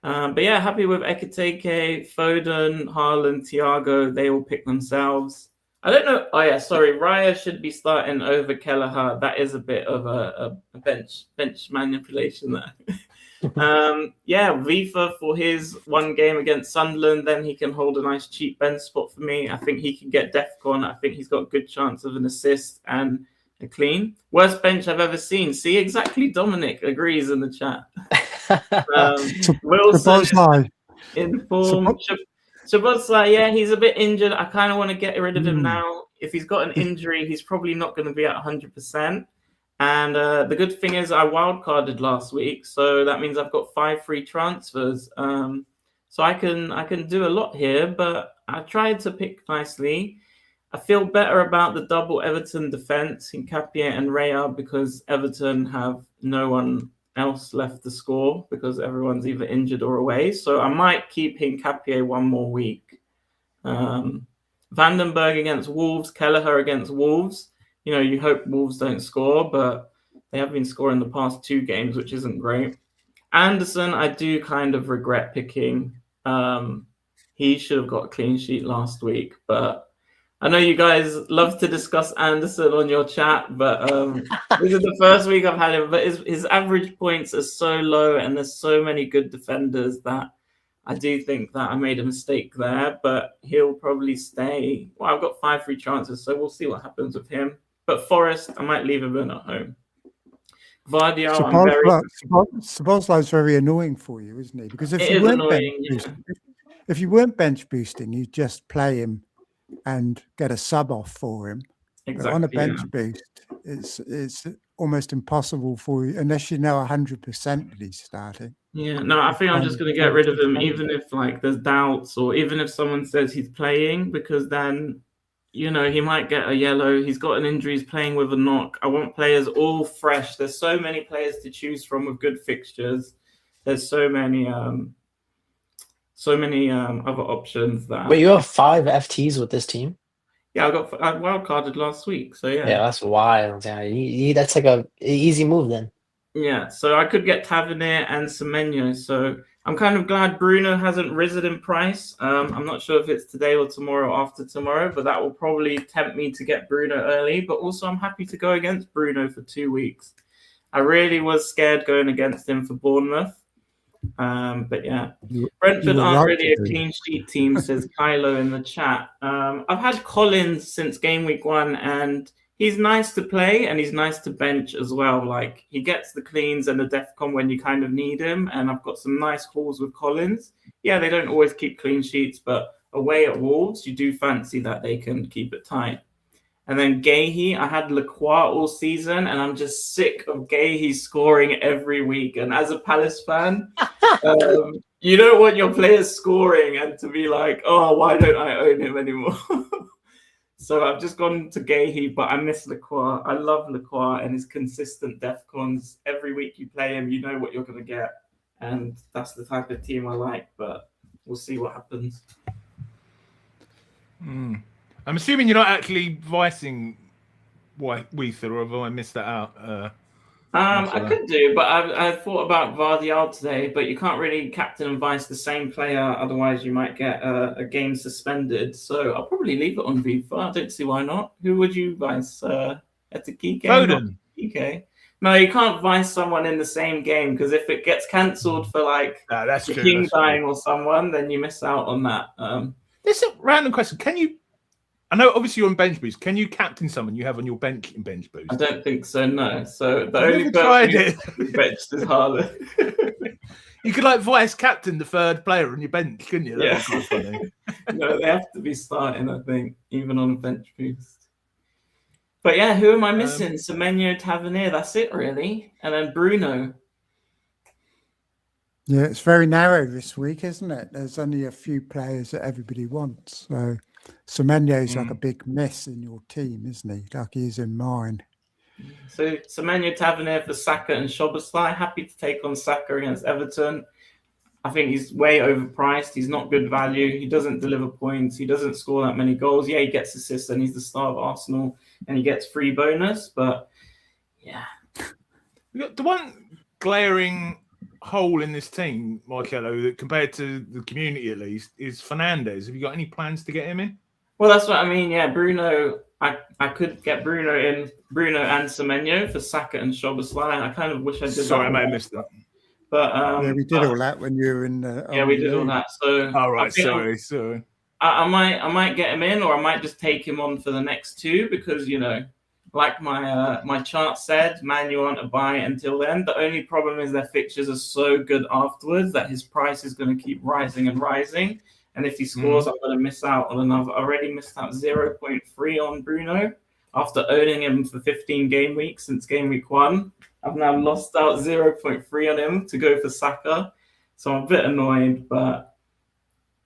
But yeah, happy with Ekitike, Foden, Haaland, Thiago. They all pick themselves. I don't know. Oh yeah, sorry. Raya should be starting over Kelleher. That is a bit of a bench manipulation there. Yeah, Vifa for his one game against Sunderland, then he can hold a nice cheap bench spot for me. I think he can get DEFCON. I think he's got a good chance of an assist and a clean. Worst bench I've ever seen. See, exactly. Dominic agrees in the chat. Wilson in form. Szoboszlai, yeah, he's a bit injured. I kind of want to get rid of him now. If he's got an injury, he's probably not going to be at 100%. And the good thing is I wildcarded last week, so that means I've got 5 free transfers. So I can do a lot here, but I tried to pick nicely. I feel better about the double Everton defense in Capia and Raya because Everton have no one else left to score because everyone's either injured or away. So I might keep Hincapie one more week. Vandenberg against Wolves, Kelleher against Wolves. You hope Wolves don't score, but they have been scoring the past 2 games, which isn't great. Anderson, I do kind of regret picking. He should have got a clean sheet last week, but I know you guys love to discuss Anderson on your chat, but this is the first week I've had him. But his average points are so low, and there's so many good defenders that I do think that I made a mistake there. But he'll probably stay. Well, I've got 5 free chances, so we'll see what happens with him. But Forest, I might leave him in at home. Vardio, Szoboszlai is very annoying for you, isn't he? Because if you weren't bench boosting, you just play him and get a sub off for him. Exactly, on a bench boost, it's almost impossible for you unless you know 100% that he's starting. Yeah, no, I think I'm just going to get rid of him, even if there's doubts, or even if someone says he's playing, because then he might get a yellow. He's got an injury. He's playing with a knock. I want players all fresh. There's so many players to choose from with good fixtures. There's so many other options. Wait, you have 5 FTs with this team? Yeah, I wildcarded last week, so yeah. Yeah, that's wild. Yeah, that's like an easy move then. Yeah, so I could get Tavernier and Semenyo. So I'm kind of glad Bruno hasn't risen in price. I'm not sure if it's today or tomorrow or after tomorrow, but that will probably tempt me to get Bruno early. But also I'm happy to go against Bruno for 2 weeks. I really was scared going against him for Bournemouth. But yeah, You Brentford were aren't right really a to do. clean sheet team, says Kylo in the chat. I've had Collins since game week 1, and he's nice to play and he's nice to bench as well. Like, he gets the cleans and the DEFCON when you kind of need him. And I've got some nice hauls with Collins. Yeah, they don't always keep clean sheets, but away at Wolves, you do fancy that they can keep it tight. And then Gahey, I had Lacroix all season, and I'm just sick of Gahey scoring every week. And as a Palace fan, you don't want your players scoring and to be like, oh, why don't I own him anymore? So I've just gone to Gahey, but I miss Lacroix. I love Lacroix and his consistent DEFCONs. Every week you play him, you know what you're going to get. And that's the type of team I like, but we'll see what happens. I'm assuming you're not actually vicing Weether, or have I missed that out? I could do, but I thought about Vardial today, but you can't really captain and vice the same player, otherwise you might get a game suspended. So I'll probably leave it on FIFA. I don't see why not. Who would you vice? Etikike? Foden. Okay. No, you can't vice someone in the same game, because if it gets cancelled for like That's the true, king that's dying true. or someone, then you miss out on that. This is a random question. Can you? I know, obviously, you're on bench boost. Can you captain someone you have on your bench in bench boost? I don't think so. No. So the I've only never tried person it. who's benched is Haaland. You could like vice captain the third player on your bench, couldn't you? That'd Yeah. be quite funny. No, they have to be starting, I think, even on a bench boost. But yeah, who am I missing? Semenyo, Tavernier, that's it really. And then Bruno. Yeah, it's very narrow this week, isn't it? There's only a few players that everybody wants. So Semenyo's like a big miss in your team, isn't he? Like he is in mine. So Semenyo, Tavernier for Saka and Szoboszlai. Happy to take on Saka against Everton. I think he's way overpriced. He's not good value. He doesn't deliver points. He doesn't score that many goals. Yeah, he gets assists and he's the star of Arsenal and he gets free bonus. But yeah. The one glaring hole in this team, Marcello, that compared to the community at least, is Fernandes. Have you got any plans to get him in? Well, that's what I mean. Yeah, Bruno. I could get Bruno and Semenyo for Saka and Szoboszlai. I kind of wish I did. Sorry, I may have missed that. But yeah, we did all that when you were in the. Yeah, we did all that. So. Oh right, sorry. I might get him in, or I might just take him on for the next two because like my chart said, Man U aren't a buy until then. The only problem is their fixtures are so good afterwards that his price is going to keep rising and rising. And if he scores, I'm going to miss out on another. I already missed out 0.3 on Bruno after owning him for 15 game weeks since game week 1. I've now lost out 0.3 on him to go for Saka. So I'm a bit annoyed, but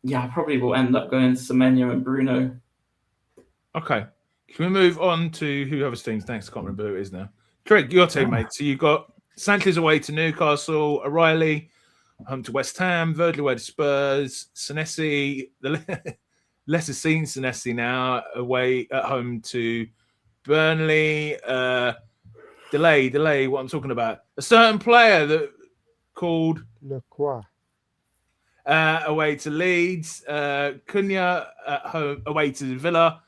yeah, I probably will end up going Semenyo and Bruno. Okay. Can we move on to whoever's teams? Thanks, I can't remember who it is now. Trig, your team, mate. So you've got Sanchez away to Newcastle, O'Reilly home to West Ham, Verdley away to Spurs, Senesi, the lesser seen Senesi now, away at home to Burnley. Delay, what I'm talking about. A certain player that called Lacroix. Away to Leeds, Cunha at home, away to Villa,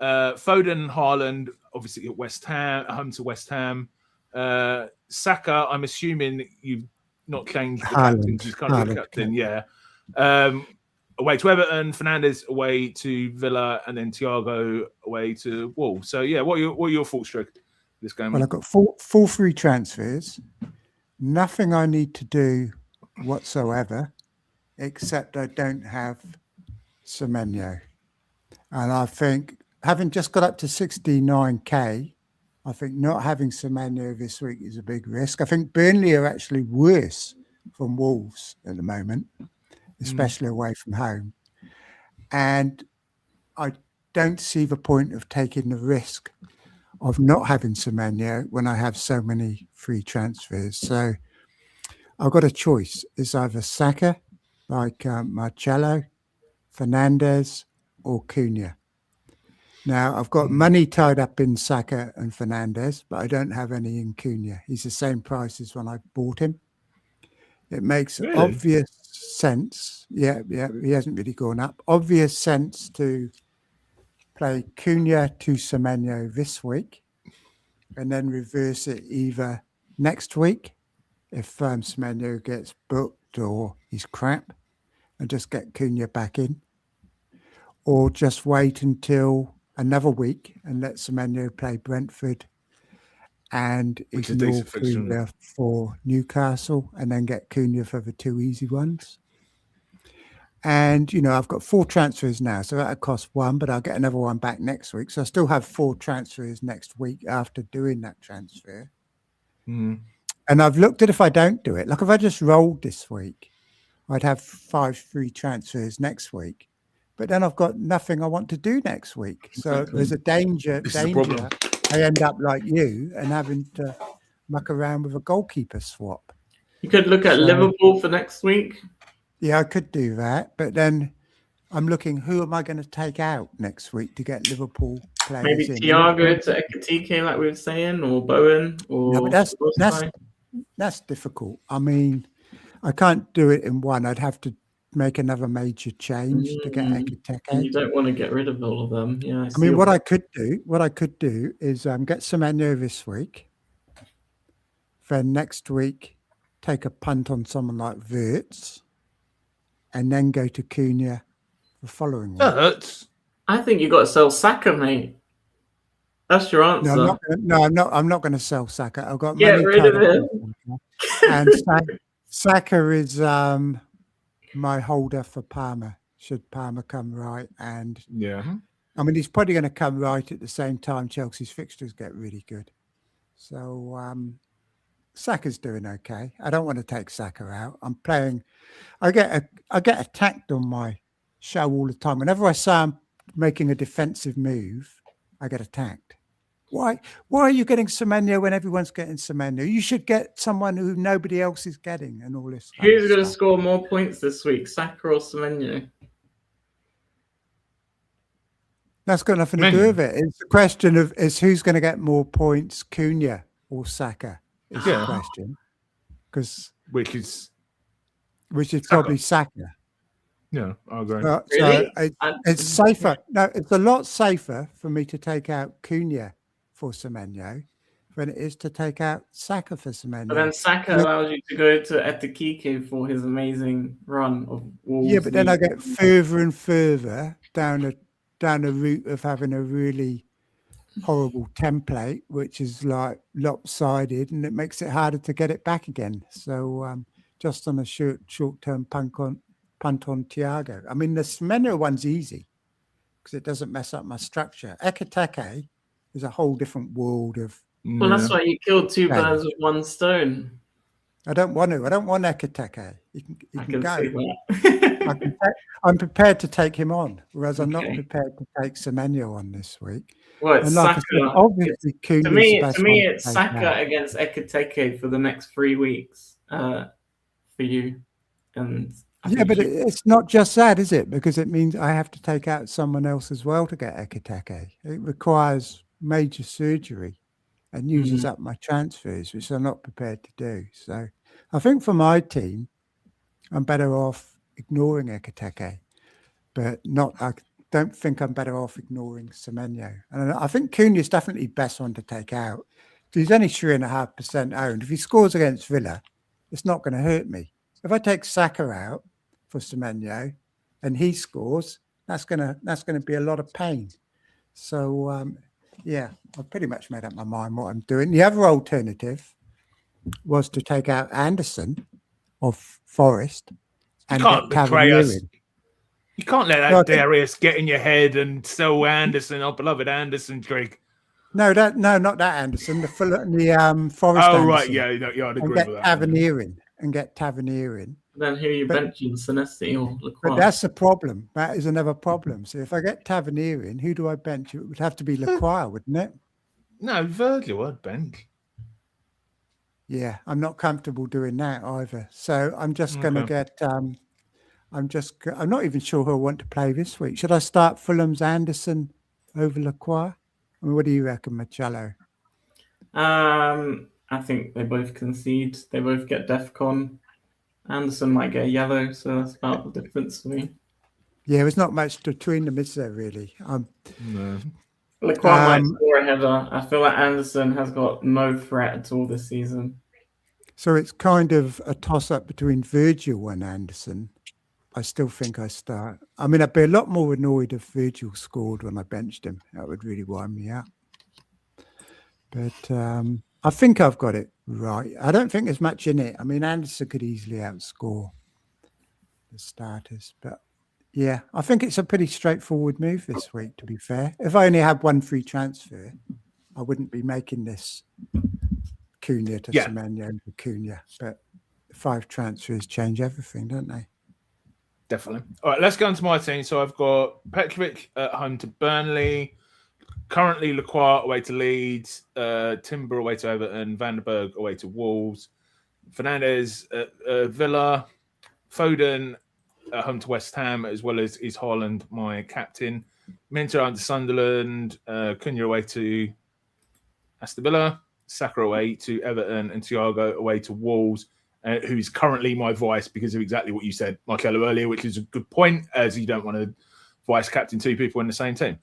Foden, Haaland, obviously at West Ham, home to West Ham. Saka, I'm assuming you've not changed the captain. He's currently the captain, yeah. Away to Everton, Fernandes away to Villa, and then Thiago away to Wolves. So yeah, what are your thoughts, Trig, this game? Well, I've got full free transfers. Nothing I need to do whatsoever, except I don't have Semenyo. And I think, having just got up to 69k, I think not having Semenyo this week is a big risk. I think Burnley are actually worse from Wolves at the moment, especially away from home. And I don't see the point of taking the risk of not having Semenyo when I have so many free transfers. So I've got a choice. It's either Saka, like Marcello, Fernandes, or Cunha. Now, I've got money tied up in Saka and Fernandes, but I don't have any in Cunha. He's the same price as when I bought him. It makes obvious sense. Yeah, he hasn't really gone up. Obvious sense to play Cunha to Semenyo this week and then reverse it either next week if Semenyo gets booked or he's crap, and just get Cunha back in, or just wait until another week and let Semenyo play Brentford and Which is ignore decent fixture, isn't it? Cunha for Newcastle, and then get Cunha for the 2 easy ones. And, I've got 4 transfers now, so that'll cost 1, but I'll get another one back next week. So I still have 4 transfers next week after doing that transfer. Mm. And I've looked at if I don't do it, like if I just rolled this week, I'd have 5 free transfers next week. But then I've got nothing I want to do next week. So there's a danger This is the problem. I end up like you and having to muck around with a goalkeeper swap. You could look at Liverpool for next week. Yeah, I could do that. But then I'm looking, who am I going to take out next week to get Liverpool players Maybe in? Thiago to Ekitike, like we were saying, or Bowen, or No, but that's difficult. I mean, I can't do it in one. I'd have to make another major change to get Ekitike. And you don't want to get rid of all of them. Yeah. I mean, what I could do is get Semenyo this week. Then next week, take a punt on someone like Wirtz, and then go to Cunha the following week. Hurts. I think you got to sell Saka, mate. That's your answer. I'm not going to sell Saka. I've got Get money rid of covered. him. And Saka is my holder for Palmer. Should Palmer come right, and I mean he's probably going to come right at the same time Chelsea's fixtures get really good. So Saka's doing okay. I don't want to take Saka out. I'm playing. I get attacked on my show all the time. Whenever I say I'm making a defensive move, I get attacked. Why are you getting Semenyo when everyone's getting Semenyo? You should get someone who nobody else is getting, and all this. Who's going to score more points this week, Saka or Semenyo? That's got nothing to do with it. It's the question of who's going to get more points, Cunha or Saka? Is the question. Which is probably Saka. Yeah, I agree. Really? So it's safer. No, it's a lot safer for me to take out Cunha for Semenyo than it is to take out Saka for Semenyo. But then Saka allows you to go to Ekitike for his amazing run of Wolves. Yeah, but then I get further and further down the route of having a really horrible template, which is like lopsided, and it makes it harder to get it back again. So just on a short-term punt on Thiago. I mean, the Semenyo one's easy because it doesn't mess up my structure. Ekitike is a whole different world of. Well, that's why you killed 2 birds with 1 stone. I don't want to. I don't want Ekitike. You can go. See that. I'm prepared to take him on, whereas I'm not prepared to take Semenyo on this week. Well, it's like Saka. Said, obviously, to me, it's Saka against Ekitike for the next 3 weeks for you. And but it's not just that, is it? Because it means I have to take out someone else as well to get Ekitike. It requires major surgery and uses up my transfers, which I'm not prepared to do. So I think for my team, I'm better off ignoring Ekitike, but I don't think I'm better off ignoring Semenyo. And I think Cunha is definitely the best one to take out. He's only 3.5% owned. If he scores against Villa, it's not going to hurt me. If I take Saka out for Semenyo and he scores, that's gonna be a lot of pain. So I've pretty much made up my mind what I'm doing. The other alternative was to take out Anderson of Forest and get Tavernier in. You can't let that Darius get in your head and sell Anderson, our beloved Anderson, Trig. No, not that Anderson. The Forest. Oh, Anderson, right, yeah, I'd agree with that. Get Tavernier in. Then who are you benching, Senesi or Lacroix? But that's the problem. That is another problem. So if I get Tavernier in, who do I bench? It would have to be Lacroix, wouldn't it? No, Virgil, I'd bench. Yeah, I'm not comfortable doing that either. So I'm just going to get. I'm not even sure who I want to play this week. Should I start Fulham's Anderson over Lacroix? I mean, what do you reckon, Marcello? I think they both concede. They both get DEFCON. Anderson might get a yellow, so that's about the difference for me. Yeah, there's not much between them, is there, really? No. Lacroix might score a header. I feel like Anderson has got no threat at all this season. So it's kind of a toss-up between Virgil and Anderson. I still think I start. I mean, I'd be a lot more annoyed if Virgil scored when I benched him. That would really wind me out. But I think I've got it right. I don't think there's much in it. I mean, Anderson could easily outscore the starters. But yeah, I think it's a pretty straightforward move this week, to be fair. If I only had one free transfer, I wouldn't be making this Cunha to Semenyo and Cunha. But 5 transfers change everything, don't they? Definitely. All right, let's go on to my team. So I've got Petrovic at home to Burnley. Currently, Lacroix away to Leeds. Timber away to Everton. Vandenberg away to Wolves. Fernandez at Villa. Foden at home to West Ham, as well as is Haaland, my captain. Minter home to Sunderland. Cunha away to Aston Villa. Saka away to Everton. And Thiago away to Wolves. Who's currently my vice because of exactly what you said, Marcello, earlier, which is a good point, as you don't want to vice captain 2 people in the same team.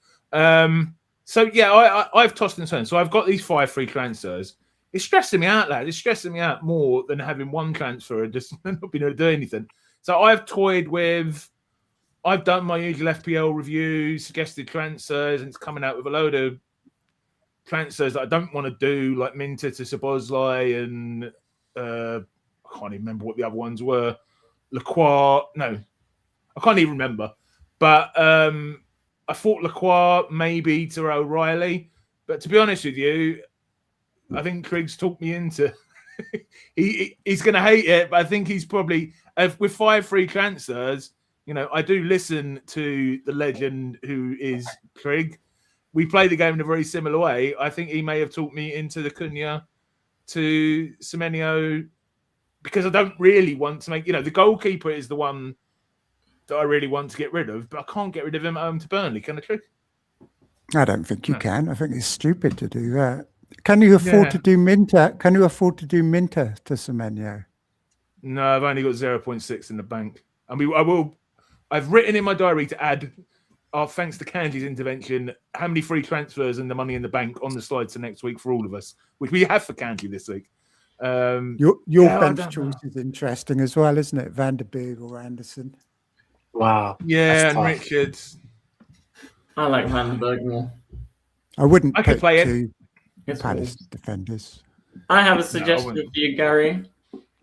So, yeah, I've tossed and turned. So I've got these 5 free transfers. It's stressing me out, lad. It's stressing me out more than having one transfer and just not being able to do anything. So I've toyed with, I've done my usual FPL review, suggested transfers, and it's coming out with a load of transfers that I don't want to do, like Minter to Szoboszlai and I can't even remember what the other ones were. Lacroix, no, I can't even remember. But I thought Lacroix maybe to O'Reilly. But to be honest with you, I think Triggs talked me into he's going to hate it, but I think he's probably, with 5 free transfers, you know, I do listen to the legend who is Trig. We play the game in a very similar way. I think he may have talked me into the Cunha to Semenyo, because I don't really want to make, you know, the goalkeeper is the one that I really want to get rid of, but I can't get rid of him at home to Burnley, can I, Trig? I don't think you can. I think it's stupid to do that. Can you afford to do Minter? Can you afford to do Minter to Semenyo? No, I've only got 0.6 in the bank. I mean, I've written in my diary to add, thanks to Kanji's intervention, how many free transfers and the money in the bank on the slides for next week for all of us, which we have for Kanji this week. Your bench choice is interesting as well, isn't it? Vandenberg or Anderson? Wow. Yeah, and Richards. I like Vandenberg more. I wouldn't I could pick play 2 Yes, Palace defenders. I have a suggestion for you, Gary.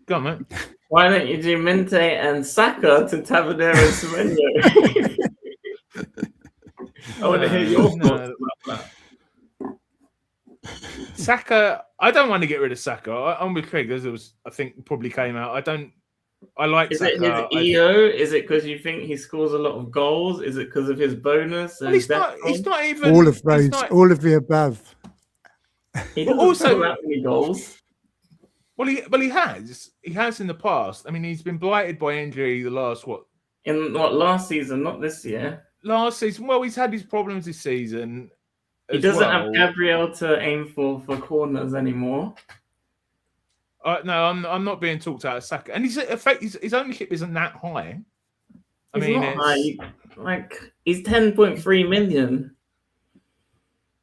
Go on, mate. Why don't you do Minte and Saka to Tavernier and Semenyo? I want to hear your thoughts about that. Saka, I don't want to get rid of Saka. I'm with Craig, as it was, I think, probably came out. I like Is Saka. it his EO? Is it because you think he scores a lot of goals? Is it because of his bonus? Well, he's not even All of those, all of the above. He doesn't also score that many goals. Well, he has in the past. I mean, he's been blighted by injury the last last season, not this year. Last season. Well, he's had his problems this season. He doesn't have Gabriel to aim for corners anymore. No, I'm not being talked out of Saka, and his ownership isn't that high. I mean, not high. Like, he's 10.3 million.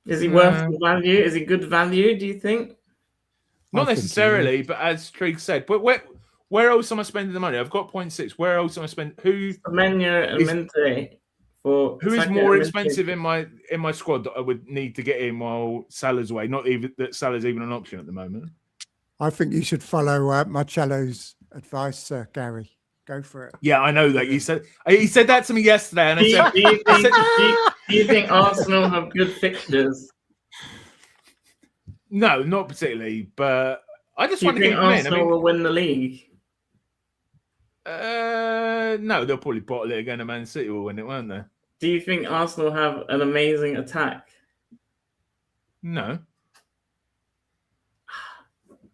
Is he worth the value? Is he good value? Do you think? Not necessarily, but as Trig said, but where else am I spending the money? I've got 0.6. Where else am I spending? Semenyo and Minte. Who is more expensive in my squad that I would need to get in while Salah's away? Not even that Salah's even an option at the moment. I think you should follow Marcello's advice, Gary. Go for it. Yeah, I know that. He said that to me yesterday, and Do you think Arsenal have good fixtures? No, not particularly. But I just want to think keep Arsenal will win the league. No, they'll probably bottle it again, and Man City will win it, won't they? Do you think Arsenal have an amazing attack? No.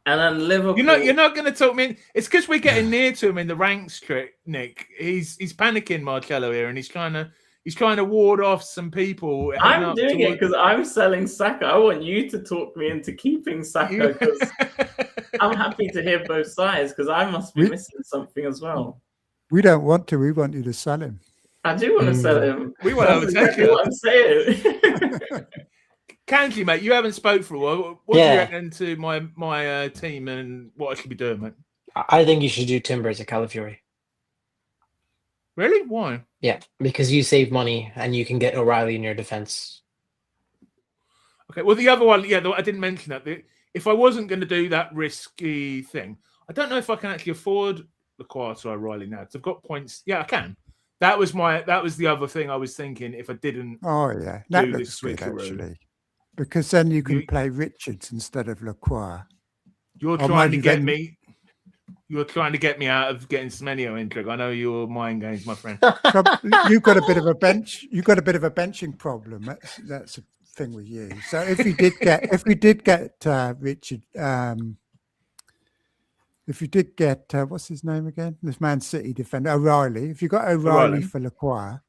And then Liverpool. You're not going to talk me. It's because we're getting near to him in the ranks, Nick. He's panicking, Marcello here, and he's trying to ward off some people. I'm doing it because I'm selling Saka. I want you to talk me into keeping Saka because I'm happy to hear both sides because I must be missing something as well. We don't want to. We want you to sell him. I do want to sell him. We want to exactly what I'm saying. Kanji, mate, you haven't spoke for a while. What do Yeah. you reckon to my team and what I should be doing, mate? I think you should do Timber as a Calafiori. Really? Why? Yeah, because you save money and you can get O'Reilly in your defense. Okay. Well, the other one, I didn't mention that. If I wasn't going to do that risky thing, I don't know if I can actually afford the Quarter O'Reilly now because I've got points. Yeah, I can. That was the other thing I was thinking. If I didn't, that do looks this good switcheroo. actually, because then you can play Richards instead of Lacroix. You're trying to get me. You're trying to get me out of getting Semenyo in, Trig. I know your mind games, my friend. You've got a bit of a bench. You've got a bit of a benching problem. That's a thing with you. So if we did get Richard, if you did get what's his name again? This Man City defender O'Reilly. If you got O'Reilly for Lacroix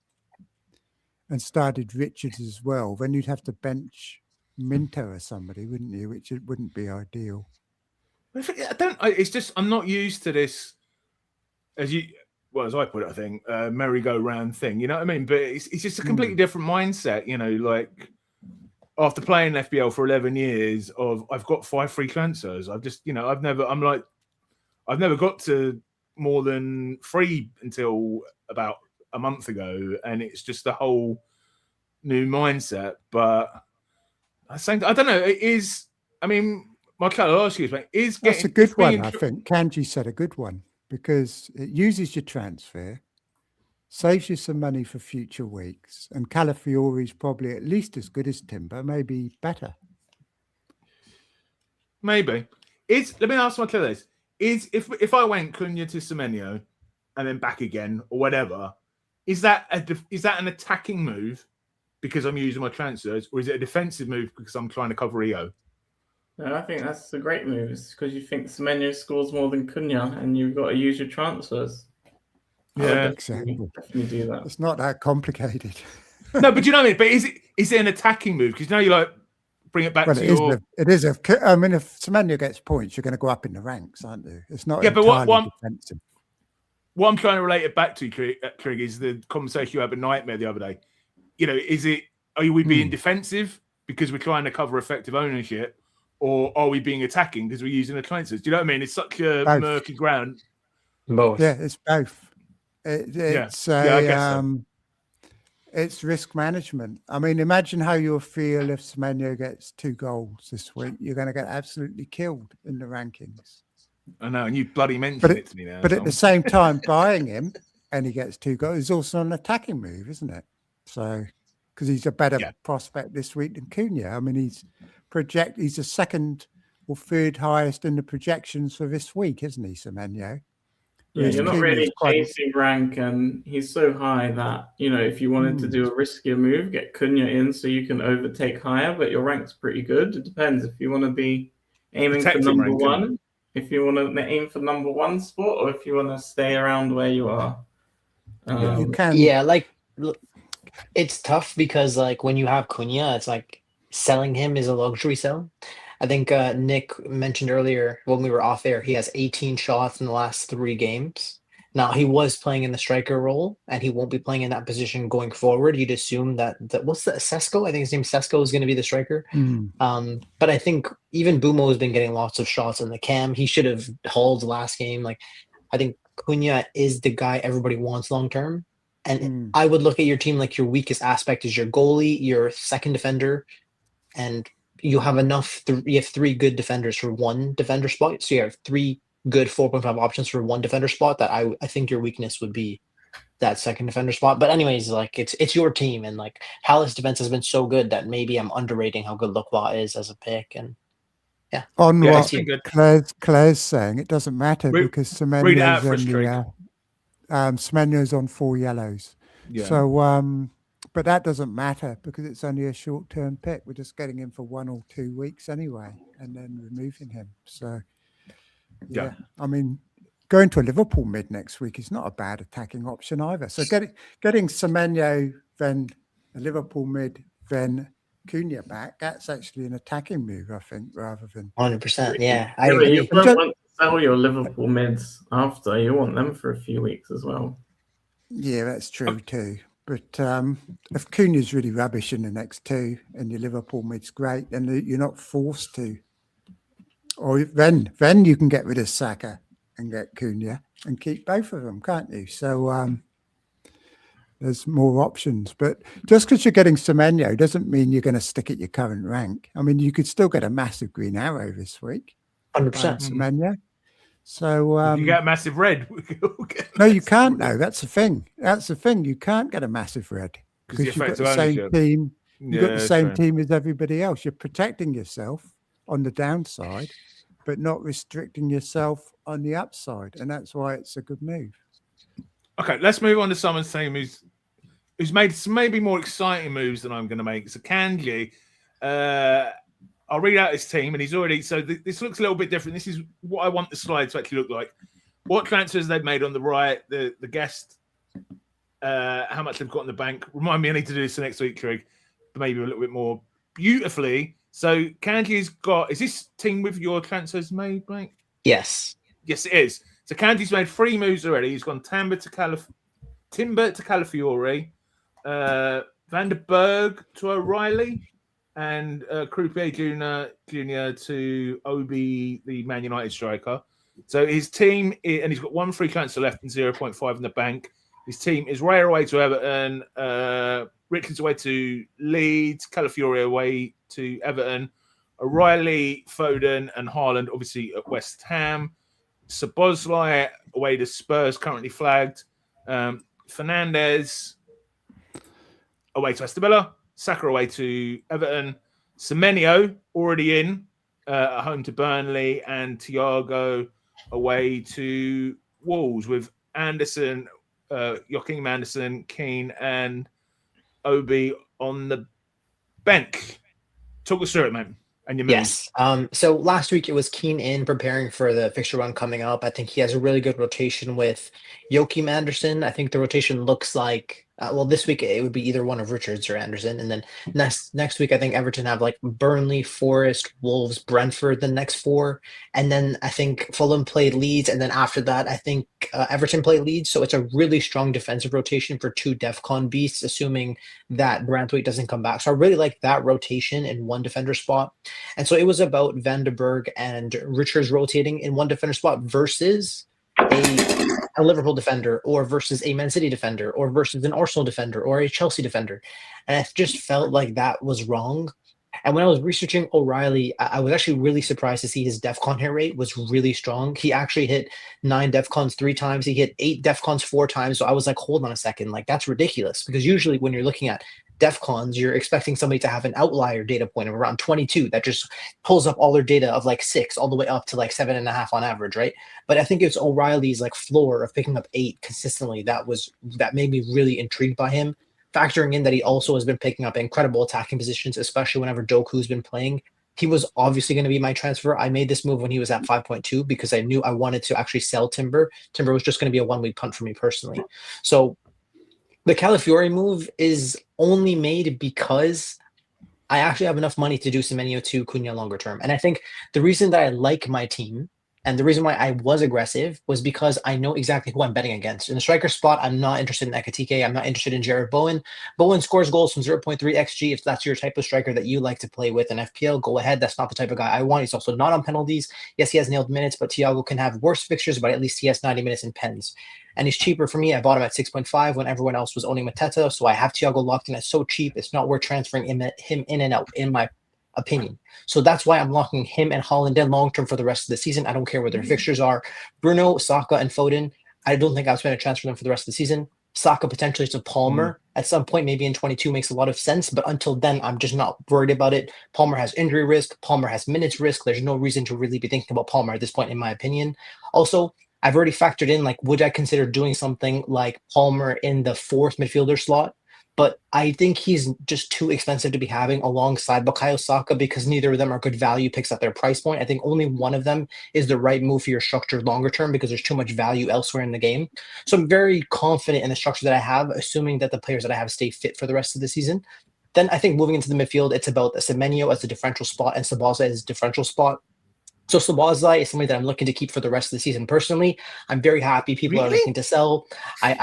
and started Richards as well, then you'd have to bench Minter or somebody, wouldn't you? Which it wouldn't be ideal. It's just I'm not used to this, as I put it, I think merry-go-round thing. You know what I mean? But it's just a completely different mindset. You know, like after playing FPL for 11 years, I've got 5 free transfers. I've never got to more than 3 until about a month ago, and it's just a whole new mindset. But I don't know. It is. I mean. Marcello, I'll ask you, mate. That's a good one, I think. Kanji said a good one because it uses your transfer, saves you some money for future weeks, and Calafiori is probably at least as good as Timber, maybe better. Maybe. Let me ask Marcello this: if I went Cunha to Semenyo and then back again or whatever, is that an attacking move because I'm using my transfers, or is it a defensive move because I'm trying to cover EO? No, I think that's a great move. It's because you think Semenyo scores more than Cunha and you've got to use your transfers. Yeah, exactly. Definitely do that. It's not that complicated. No, but you know what I mean? But is it an attacking move? Because now you like bring it back to your... It is. I mean, if Semenyo gets points, you're going to go up in the ranks, aren't you? It's not entirely defensive. What I'm trying to relate it back to, Trig, is the conversation you had with Nightmare the other day. You know, are we being defensive because we're trying to cover effective ownership? Or are we being attacking because we're using the transfers? Do you know what I mean? It's such a murky ground. Both. Yeah, it's both. It's risk management. I mean, imagine how you'll feel if Semenyo gets 2 goals this week. You're going to get absolutely killed in the rankings. I know, and you bloody mentioned it to me now. But at the same time, buying him and he gets 2 goals is also an attacking move, isn't it? So, because he's a better prospect this week than Cunha. I mean, he's the second or third highest in the projections for this week, isn't he, Semenyo? Yeah, you're not really chasing rank, and he's so high that, you know, if you wanted to do a riskier move, get Cunha in so you can overtake higher, but your rank's pretty good. It depends if you want to be aiming for number 1, if you want to aim for number 1 spot, or if you want to stay around where you are. You can. Yeah, like it's tough because like when you have Cunha, it's like selling him is a luxury sell. I think Nick mentioned earlier when we were off air, he has 18 shots in the last 3 games. Now, he was playing in the striker role, and he won't be playing in that position going forward. You'd assume that what's the Sesko? I think his name Sesko is going to be the striker. But I think even Bumo has been getting lots of shots in the cam. He should have hauled last game. Like, I think Cunha is the guy everybody wants long term. And I would look at your team like your weakest aspect is your goalie, your second defender, and you have enough. You have 3 good defenders for 1 defender spot. So you have 3 good 4.5 options for 1 defender spot. That I think your weakness would be that second defender spot. But anyways, like it's your team, and like Hallis defense has been so good that maybe I'm underrating how good Lacroix is as a pick. And what Claire's saying, it doesn't matter because Semenyo's on 4 yellows. Yeah. So but that doesn't matter because it's only a short-term pick. We're just getting him for 1 or 2 weeks anyway, and then removing him. So, yeah. I mean, going to a Liverpool mid next week is not a bad attacking option either. So getting Semenyo, then a Liverpool mid, then Cunha back, that's actually an attacking move, I think, rather than... 100%, yeah. I agree. You don't want to sell your Liverpool mids after. You want them for a few weeks as well. Yeah, that's true too. But if Cunha's really rubbish in the next two and your Liverpool mid's great, then you're not forced to. Or then you can get rid of Saka and get Cunha and keep both of them, can't you? So there's more options. But just because you're getting Semenyo doesn't mean you're going to stick at your current rank. I mean, you could still get a massive green arrow this week. 100%. Semenyo. So you get a massive red. No, you can't. No, that's the thing. That's the thing. You can't get a massive red because you've got the same team. You've got the same team as everybody else. You're protecting yourself on the downside, but not restricting yourself on the upside, and that's why it's a good move. Okay, let's move on to someone's team who's made some maybe more exciting moves than I'm going to make. So Kanji, I'll read out his team, and he's already. So this looks a little bit different. This is what I want the slide to actually look like. What transfers they've made on the right, the guest, how much they've got in the bank. Remind me, I need to do this next week, Trig, but maybe a little bit more beautifully. So Kanji's got. Is this team with your transfers made, mate? Yes. Yes, it is. So Kanji's made 3 moves already. He's gone Timber to Calafiore, Van der Berg to O'Reilly, and Croupier Junior to Obi, the Man United striker. So his team, and he's got 1 free transfer left and 0.5 in the bank. His team is Raya away to Everton, Richards away to Leeds, Calafiore away to Everton, O'Reilly, Foden, and Haaland obviously at West Ham. Szoboszlai away to Spurs, currently flagged. Fernandez away to Aston Villa. Saka away to Everton. Semenyo already in at home to Burnley, and Thiago away to Wolves with Anderson, Joachim Anderson, Keane, and Obi on the bench. Talk us through it, man. And your moves. Yes. So last week it was Keane in preparing for the fixture run coming up. I think he has a really good rotation with Joachim Anderson. I think the rotation looks like this week it would be either one of Richards or Anderson, and then next week I think Everton have like Burnley, Forest, Wolves, Brentford the next 4, and then I think Fulham played Leeds, and then after that I think Everton played Leeds. So it's a really strong defensive rotation for 2 DEFCON beasts, assuming that Branthwaite doesn't come back. So I really like that rotation in one defender spot, and so it was about Van der Berg and Richards rotating in one defender spot versus a Liverpool defender, or versus a Man City defender, or versus an Arsenal defender, or a Chelsea defender. And I just felt like that was wrong. And when I was researching O'Reilly, I was actually really surprised to see his DEFCON hit rate was really strong. He actually hit 9 DEFCONs 3 times. He hit 8 DEFCONs 4 times. So I was like, hold on a second. Like, that's ridiculous. Because usually when you're looking at DEFCONs, you're expecting somebody to have an outlier data point of around 22 that just pulls up all their data of like 6 all the way up to like 7.5 on average, right? But I think it's O'Reilly's like floor of picking up 8 consistently that made me really intrigued by him. Factoring in that he also has been picking up incredible attacking positions, especially whenever Doku's been playing. He was obviously going to be my transfer. I made this move when he was at 5.2 because I knew I wanted to actually sell Timber. Timber was just going to be a 1-week punt for me personally. So the Calafiore move is only made because I actually have enough money to do Semenyo to Cunha longer term. And I think the reason that I like my team and the reason why I was aggressive was because I know exactly who I'm betting against. In the striker spot, I'm not interested in Ekatike. I'm not interested in Jared Bowen. Bowen scores goals from 0.3 XG. If that's your type of striker that you like to play with in FPL, go ahead. That's not the type of guy I want. He's also not on penalties. Yes, he has nailed minutes, but Thiago can have worse fixtures, but at least he has 90 minutes in pens. And he's cheaper for me. I bought him at 6.5 when everyone else was owning Mateta. So I have Thiago locked in at so cheap. It's not worth transferring him in and out, in my opinion. So that's why I'm locking him and Haaland in long-term for the rest of the season. I don't care what their fixtures are. Bruno, Saka, and Foden, I don't think I was going to transfer them for the rest of the season. Saka potentially to Palmer at some point, maybe in 22 makes a lot of sense. But until then, I'm just not worried about it. Palmer has injury risk. Palmer has minutes risk. There's no reason to really be thinking about Palmer at this point, in my opinion. Also, I've already factored in, like, would I consider doing something like Palmer in the 4th midfielder slot? But I think he's just too expensive to be having alongside Bukayo Saka because neither of them are good value picks at their price point. I think only one of them is the right move for your structure longer term because there's too much value elsewhere in the game. So I'm very confident in the structure that I have, assuming that the players that I have stay fit for the rest of the season. Then I think moving into the midfield, it's about Semenyo as the differential spot and Szoboszlai as a differential spot. So Szoboszlai is somebody that I'm looking to keep for the rest of the season. Personally, I'm very happy people are Really? looking to sell. I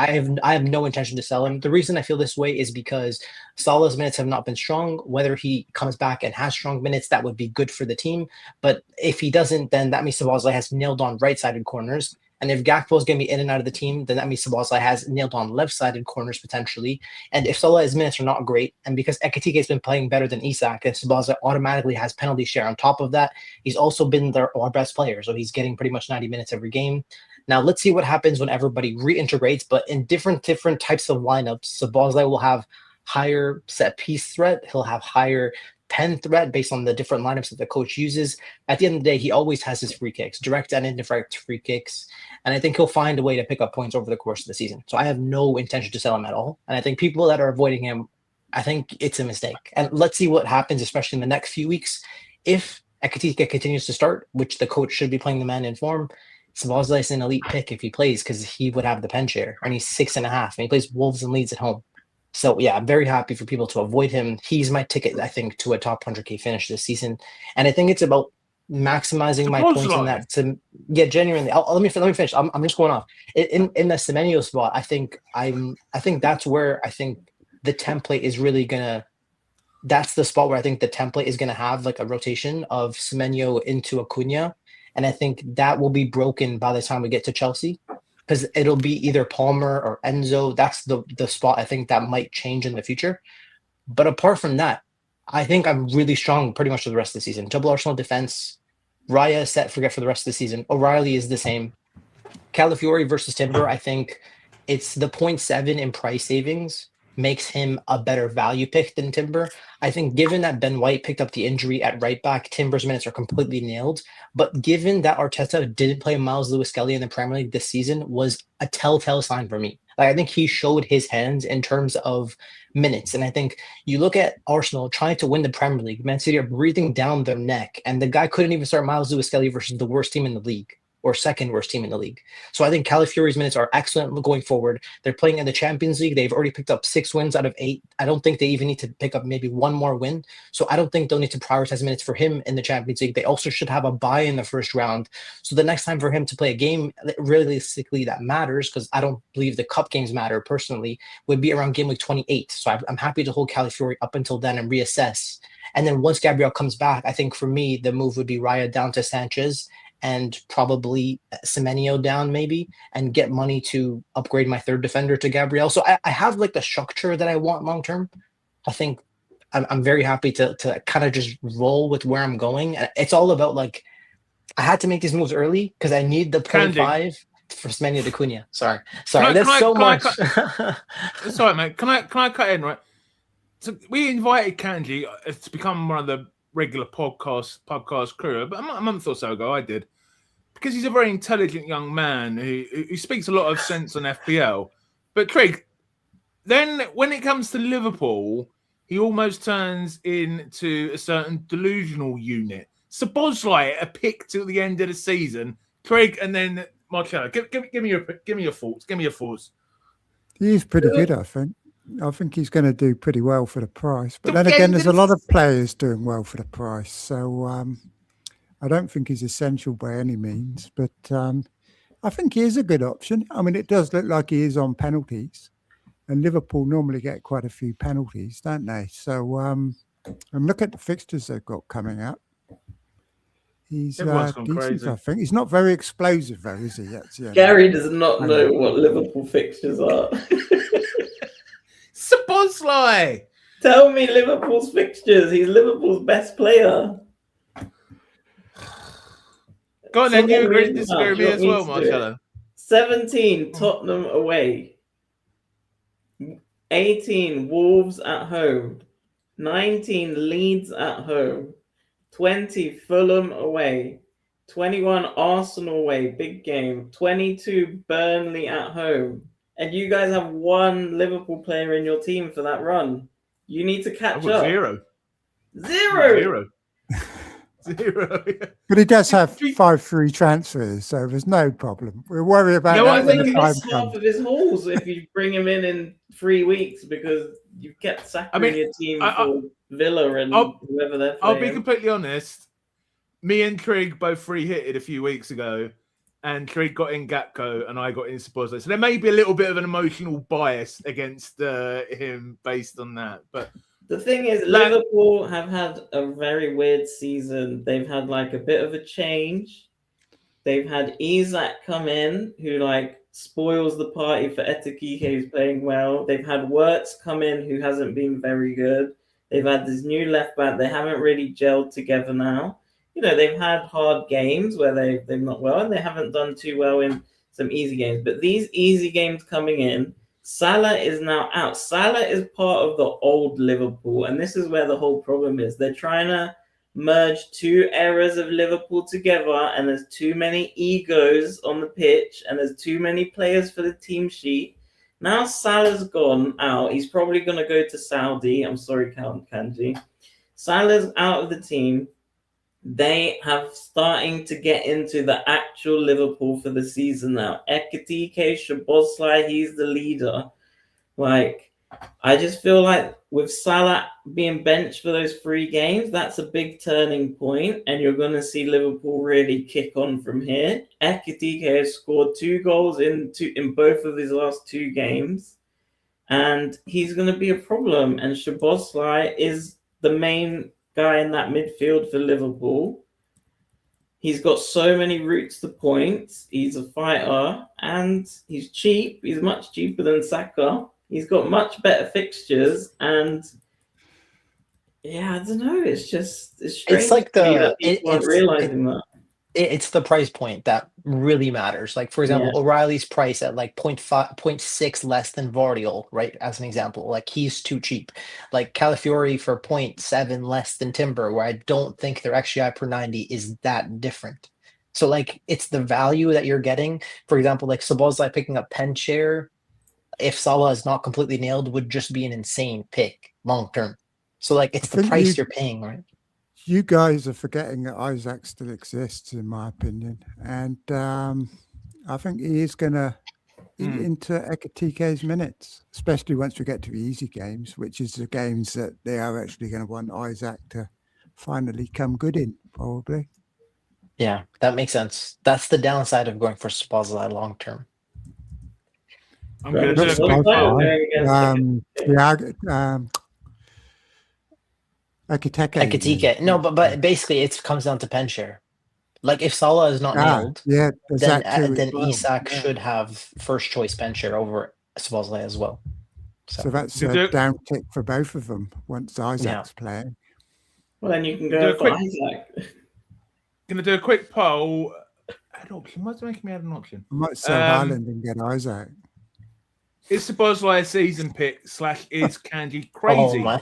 have no intention to sell him. The reason I feel this way is because Salah's minutes have not been strong. Whether he comes back and has strong minutes, that would be good for the team. But if he doesn't, then that means Szoboszlai has nailed on right-sided corners. And if Gakpo is going to be in and out of the team, then that means Szoboszlai has nailed on left-sided corners potentially. And if Salah's minutes are not great, and because Ekitike has been playing better than Isak, then Szoboszlai automatically has penalty share on top of that. He's also been our best player, so he's getting pretty much 90 minutes every game. Now, let's see what happens when everybody reintegrates, but in different types of lineups, Szoboszlai will have higher set-piece threat. He'll have higher pen threat based on the different lineups that the coach uses. At the end of the day, he always has his free kicks, direct and indirect free kicks. And I think he'll find a way to pick up points over the course of the season. So I have no intention to sell him at all. And I think people that are avoiding him, I think it's a mistake. And let's see what happens, especially in the next few weeks. If Ekitike continues to start, which the coach should be playing the man in form, Szoboszlai is an elite pick if he plays because he would have the pen share. And he's 6.5, and he plays Wolves and Leeds at home. So, yeah, I'm very happy for people to avoid him. He's my ticket, I think, to a top 100K finish this season. And I think it's about maximizing my points in that. Genuinely, let me finish. I'm just going off. In the Semenyo spot, I think that's where I think the template is really going to – that's the spot where I think the template is going to have like a rotation of Semenyo into Acuna. And I think that will be broken by the time we get to Chelsea. Because it'll be either Palmer or Enzo. That's the spot I think that might change in the future. But apart from that, I think I'm really strong pretty much for the rest of the season. Double Arsenal defense. Raya is set for the rest of the season. O'Reilly is the same. Calafiori versus Timber, I think it's the 0.7 in price savings makes him a better value pick than Timber. I think given that Ben White picked up the injury at right back, Timber's minutes are completely nailed. But given that Arteta didn't play Miles Lewis-Kelly in the Premier League this season was a telltale sign for me. Like, I think he showed his hands in terms of minutes. And I think you look at Arsenal trying to win the Premier League, Man City are breathing down their neck, and the guy couldn't even start Miles Lewis-Kelly versus the worst team in the league. Or second worst team in the league. So I think Calafiori's minutes are excellent going forward. They're playing in the Champions League. They've already picked up 6 wins out of 8. I don't think they even need to pick up maybe one more win. So I don't think they'll need to prioritize minutes for him in the Champions League. They also should have a bye in the first round. So the next time for him to play a game realistically that matters, because I don't believe the cup games matter personally, would be around game week 28. So I'm happy to hold Calafiori up until then and reassess. And then once Gabriel comes back, I think for me, the move would be Raya down to Sanchez and probably Semenyo down maybe, and get money to upgrade my third defender to Gabriel. So I have like the structure that I want long term. I think I'm very happy to kind of just roll with where I'm going. It's all about like, I had to make these moves early because I need the 0.5 for Semenyo to Cunha. Sorry. There's so much. It's all right, mate. Can I cut in, right? So we invited Kanji to become one of the regular podcast crew about a month or so ago. I did, because he's a very intelligent young man who speaks a lot of sense on FPL. But Trig, then when it comes to Liverpool, he almost turns into a certain delusional unit. Szoboszlai, a pick till the end of the season. Trig, and then Marcello. Give me your thoughts. Give me your thoughts. He's pretty good, I think. I think he's going to do pretty well for the price. But then again, there's a lot of players doing well for the price. So I don't think he's essential by any means. But I think he is a good option. I mean, it does look like he is on penalties. And Liverpool normally get quite a few penalties, don't they? So and look at the fixtures they've got coming up. He's decent, crazy. I think. He's not very explosive, though, is he? Yet? Gary does not know what Liverpool fixtures are. Szoboszlai! Tell me Liverpool's fixtures. He's Liverpool's best player. Go on, then. You agree to disagree with me as well, Marcello. 17, Tottenham away. 18, Wolves at home. 19, Leeds at home. 20, Fulham away. 21, Arsenal away. Big game. 22, Burnley at home. And you guys have one Liverpool player in your team for that run. You need to catch up. Zero. But he does have 5 free transfers, so there's no problem. We'll worry about that. I think he missed half of his hauls if you bring him in 3 weeks because you kept sacking your team for Villa and whoever they're playing. I'll be completely honest. me and Trig both free hitted a few weeks ago, and Trig got in Gakpo and I got in Szoboszlai. So there may be a little bit of an emotional bias against him based on that. But the thing is, Liverpool have had a very weird season. They've had like a bit of a change. They've had Isak come in, who like spoils the party for Etikike, who's playing well. They've had Wirtz come in, who hasn't been very good. They've had this new left back. They haven't really gelled together now. You know, they've had hard games where they've not well, and they haven't done too well in some easy games. But these easy games coming in, Salah is now out. Salah is part of the old Liverpool, and this is where the whole problem is. They're trying to merge two eras of Liverpool together, and there's too many egos on the pitch, and there's too many players for the team sheet. Now Salah's gone out. He's probably going to go to Saudi. I'm sorry, Kanji. Salah's out of the team. They have starting to get into the actual Liverpool for the season now. Ekitike, Szoboszlai, he's the leader. Like, I just feel like with Salah being benched for those 3 games, that's a big turning point, and you're going to see Liverpool really kick on from here. Ekitike has scored 2 goals in both of his last 2 games, and he's going to be a problem. And Szoboszlai is the main guy in that midfield for Liverpool. He's got so many routes to points. He's a fighter, and he's cheap. He's much cheaper than Saka. He's got much better fixtures, and yeah, I don't know. It's strange. It's like it's realizing that. It's the price point that really matters. Like, for example, O'Reilly's price at like 0.6 less than Vardiol, right? As an example, like he's too cheap. Like Calafiori for 0.7 less than Timber, where I don't think their XGI per 90 is that different. So like, it's the value that you're getting. For example, like Szoboszlai picking up pen share, if Salah is not completely nailed, would just be an insane pick long term. So like, it's the price you're paying, right? You guys are forgetting that Isaac still exists, in my opinion, and I think he is going to eat into Ekitike's minutes, especially once we get to the easy games, which is the games that they are actually going to want Isaac to finally come good in, probably. Yeah, that makes sense. That's the downside of going for Szoboszlai long term. I'm going to do a quick poll. Ekitike. No, but basically it comes down to pen share. Like if Salah is not nailed, then Isak should have first choice pen share over Szoboszlai as well. So that's a down tick for both of them once Isaac's playing. Well, then you can go for Isaac. Going to do a quick poll. Add option. What's making me add an option? I might sell Haaland and get Isaac. Is Szoboszlai a season pick / is Kanji crazy? Oh,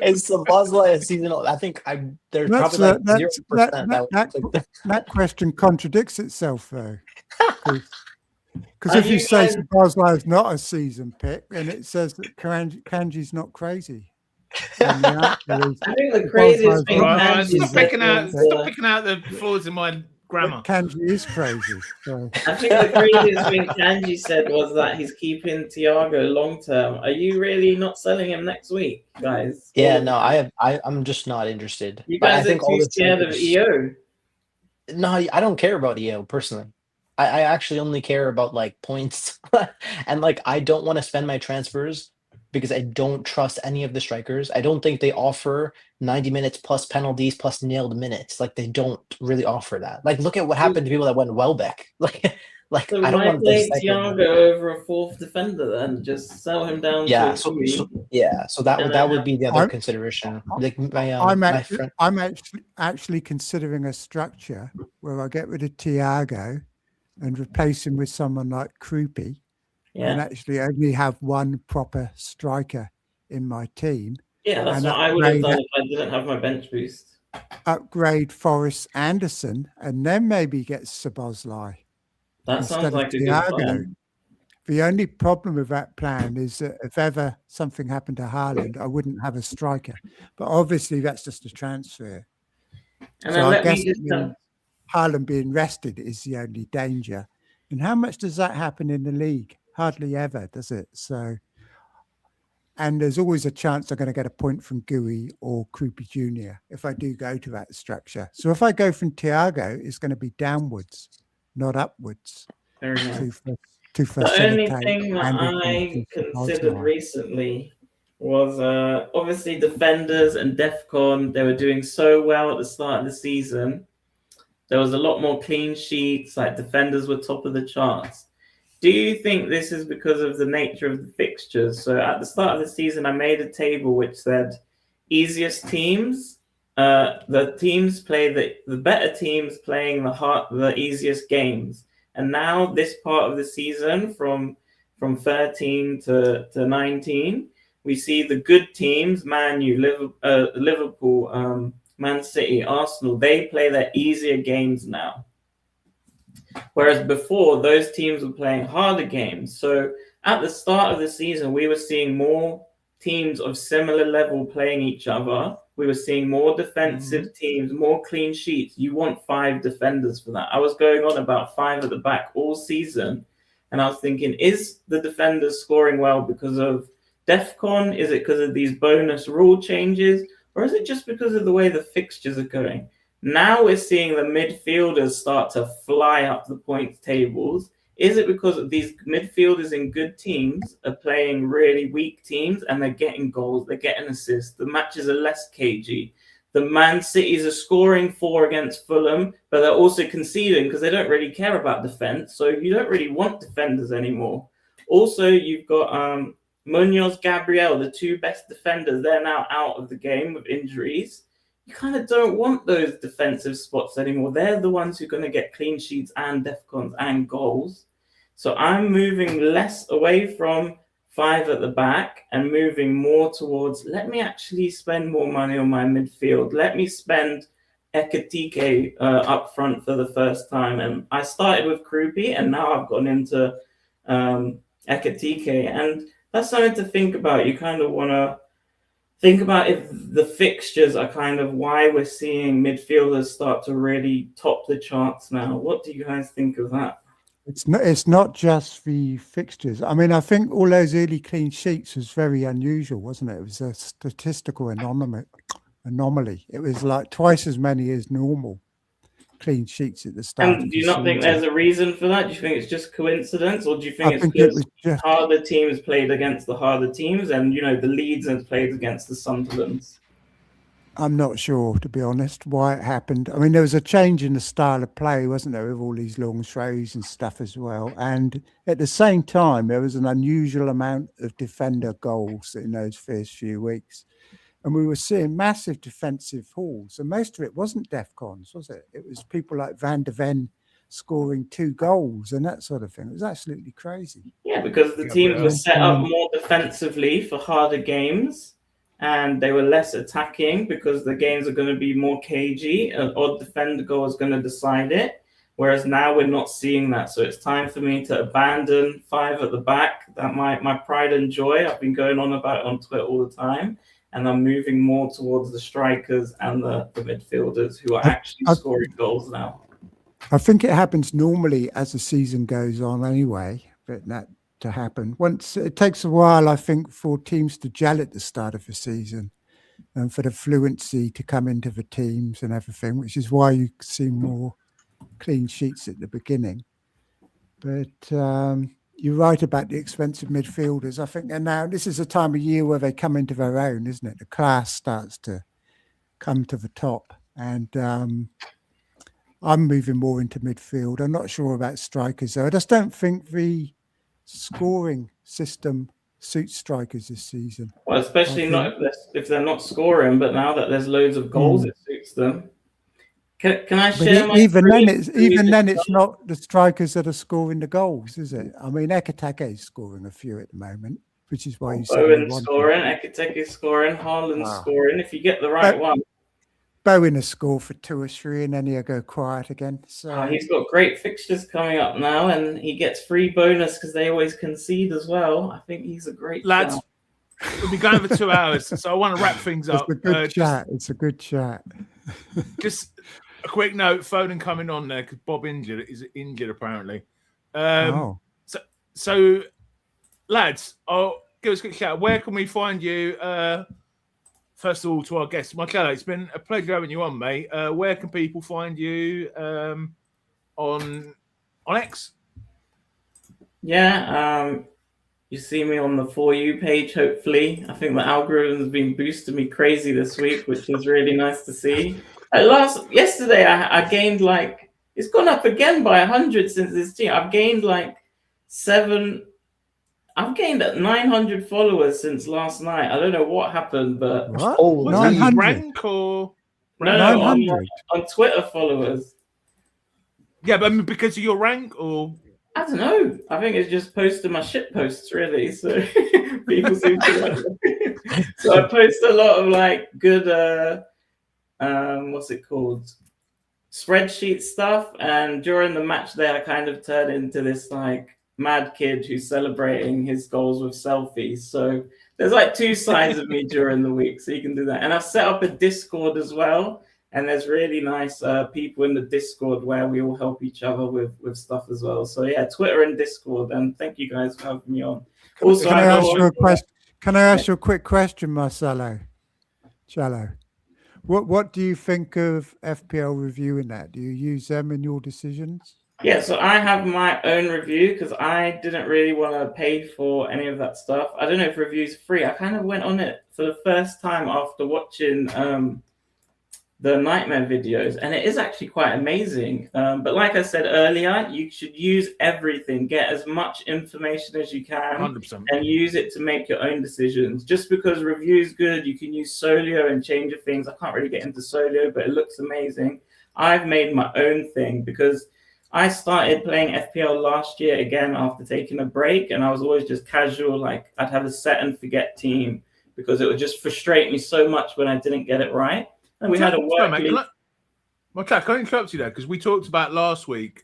is Szoboszlai a season? I think there's probably like 0%. That question contradicts itself, though. Because if you say Szoboszlai is not a season pick, then it says that Kanji's not crazy. I think the craziest thing stop picking out the flaws in my grammar. Kanji is crazy. So. I think the craziest thing Kanji said was that he's keeping Thiago long term. Are you really not selling him next week, guys? Yeah, no, I'm just not interested. You guys are too scared of EO. No, I don't care about EO personally. I actually only care about like points, and like I don't want to spend my transfers because I don't trust any of the strikers. I don't think they offer 90 minutes plus penalties plus nailed minutes. Like they don't really offer that. Like look at what happened to people that went Welbeck. Like so I don't want to play Thiago over a 4th defender then just sell him down. So that would be the other consideration. Like I'm actually considering a structure where I get rid of Thiago and replace him with someone like Krupi. And actually only have one proper striker in my team. Yeah, that's what I would have done if I didn't have my bench boost. Upgrade Forrest Anderson and then maybe get Szoboszlai. That sounds like a good plan. The only problem with that plan is that if ever something happened to Haaland, I wouldn't have a striker. But obviously that's just a transfer. And so I guess Haaland being rested is the only danger. And how much does that happen in the league? Hardly ever, does it? So And there's always a chance I'm going to get a point from GUI or Krupi Jr. if I do go to that structure. So if I go from Thiago, it's going to be downwards, not upwards. Very nice. To The only facilitate. thing that I considered recently was obviously Defenders and DEFCON. They were doing so well at the start of the season. There was a lot more clean sheets, like Defenders were top of the charts. Do you think this is because of the nature of the fixtures? So at the start of the season, I made a table which said easiest teams. The teams play the better teams playing the easiest games. And now this part of the season, from 13 to 19, we see the good teams, Man U, Liverpool, Man City, Arsenal, they play their easier games now. Whereas before, those teams were playing harder games. So at the start of the season, we were seeing more teams of similar level playing each other. We were seeing more defensive teams, more clean sheets. You want 5 defenders for that. I was going on about 5 at the back all season. And I was thinking, is the defenders scoring well because of DEFCON? Is it because of these bonus rule changes? Or is it just because of the way the fixtures are going? Now we're seeing the midfielders start to fly up the points tables. Is it because these midfielders in good teams are playing really weak teams and they're getting goals, they're getting assists, the matches are less cagey? The Man Cities are scoring 4 against Fulham, but they're also conceding because they don't really care about defense. So you don't really want defenders anymore. Also, you've got Munoz, Gabriel, the 2 best defenders. They're now out of the game with injuries. You kind of don't want those defensive spots anymore. They're the ones who are going to get clean sheets and DEFCONs and goals. So I'm moving less away from 5 at the back and moving more towards, let me actually spend more money on my midfield. Let me spend Ekitike up front for the first time. And I started with Krupi and now I've gone into Ekitike. And that's something to think about. You kind of want to think about if the fixtures are kind of why we're seeing midfielders start to really top the charts now. What do you guys think of that? It's not just the fixtures. I mean, I think all those early clean sheets was very unusual, wasn't it? It was a statistical anomaly. It was like twice as many as normal clean sheets at the start. And do you not think there's a reason for that? Do you think it's just coincidence, or do you think it's just harder teams played against the harder teams, and the Leeds have played against the Sunderlands? I'm not sure, to be honest, why it happened. I mean, there was a change in the style of play, wasn't there, with all these long throws and stuff as well. And at the same time, there was an unusual amount of defender goals in those first few weeks. And we were seeing massive defensive hauls. And most of it wasn't DEFCONs, was it? It was people like Van der Ven scoring 2 goals and that sort of thing. It was absolutely crazy. Yeah, because the teams were set up more defensively for harder games. And they were less attacking because the games are going to be more cagey. An odd defender goal is going to decide it. Whereas now we're not seeing that. So it's time for me to abandon 5 at the back. That my pride and joy. I've been going on about it on Twitter all the time. And I'm moving more towards the strikers and the midfielders who are actually scoring goals now. I think it happens normally as the season goes on anyway, but that to happen. Once it takes a while, I think, for teams to gel at the start of the season and for the fluency to come into the teams and everything, which is why you see more clean sheets at the beginning. But you're right about the expensive midfielders. I think, and now this is a time of year where they come into their own, isn't it? The class starts to come to the top, and I'm moving more into midfield. I'm not sure about strikers, though. I just don't think the scoring system suits strikers this season. Well, especially not if they're not scoring, but now that there's loads of goals, it suits them. Can I share my even then it's not the strikers that are scoring the goals, is it? I mean, Ekitike is scoring a few at the moment, which is why you say Bowen's scoring, Ekitike is scoring, Haaland's scoring. If you get the right one. Bowen has scored for 2 or 3, and then he'll go quiet again. So he's got great fixtures coming up now, and he gets free bonus because they always concede as well. I think he's a great lads. We'll be going for 2 hours, so I want to wrap things up. It's a good chat. It's a good chat. Just a quick note: Foden coming on there because Bob is injured apparently. So lads, give us a quick shout. Where can we find you? First of all, to our guests, Marcello, it's been a pleasure having you on, mate. Where can people find you on X? Yeah, you see me on the For You page, hopefully. I think the algorithm's been boosting me crazy this week, which is really nice to see. Yesterday, I gained like, it's gone up again by 100 since this team. I've gained like 900 followers since last night. I don't know what happened, but What? Oh, 900? Rank or no, 900? on Twitter followers. Yeah, but I mean, because of your rank, or I don't know. I think it's just posting my shit posts, really. So people seem to like it. So I post a lot of like good, what's it called? Spreadsheet stuff. And during the match there, I kind of turned into this like mad kid who's celebrating his goals with selfies. So there's like two sides of me during the week. So you can do that. And I've set up a Discord as well. And there's really nice people in the Discord where we all help each other with stuff as well. So yeah, Twitter and Discord. And thank you guys for having me on. Also, Can I ask you a quick question, Marcello? Cello. What do you think of FPL reviewing that? Do you use them in your decisions? Yeah, so I have my own review because I didn't really want to pay for any of that stuff. I don't know if review's free. I kind of went on it for the first time after watching the Nightmare videos, and it is actually quite amazing. But like I said earlier, you should use everything, get as much information as you can, 100%, and use it to make your own decisions. Just because review is good, you can use Solio and change your things. I can't really get into Solio, but it looks amazing. I've made my own thing because I started playing FPL last year again after taking a break, and I was always just casual. Like I'd have a set and forget team because it would just frustrate me so much when I didn't get it right. And we had a work league. Can I interrupt you there? Because we talked about last week,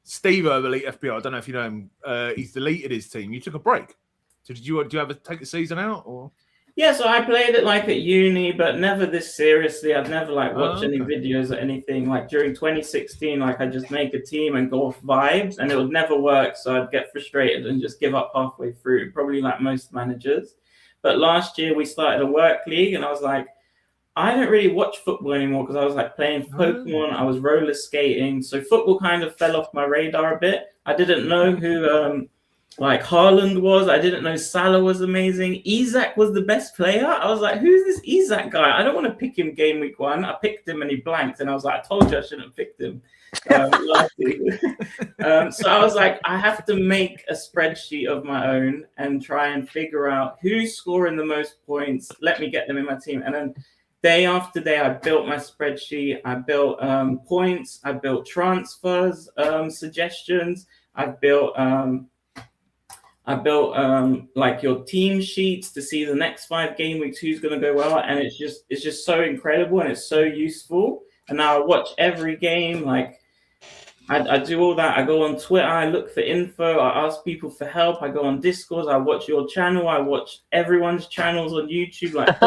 Steve over Elite FPL. I don't know if you know him. He's deleted his team. You took a break. So do you ever take the season out? Or Yeah, so I played it like at uni, but never this seriously. I'd never like watch any videos or anything. Like during 2016, like I just make a team and go off vibes, and it would never work. So I'd get frustrated and just give up halfway through, probably like most managers. But last year we started a work league, and I was like, I don't really watch football anymore because I was like playing Pokemon. I was roller skating. So football kind of fell off my radar a bit. I didn't know who like Haaland was. I didn't know Salah was amazing. Isak was the best player. I was like, who's this Isak guy? I don't want to pick him game week 1. I picked him and he blanked. And I was like, I told you I shouldn't have picked him. So I was like, I have to make a spreadsheet of my own and try and figure out who's scoring the most points. Let me get them in my team. And then day after day, I built my spreadsheet. I built points. I built transfers, suggestions. I built like your team sheets to see the next 5 game weeks who's going to go well, and it's just so incredible and it's so useful. And now I watch every game. Like I do all that. I go on Twitter. I look for info. I ask people for help. I go on Discord. I watch your channel. I watch everyone's channels on YouTube. Like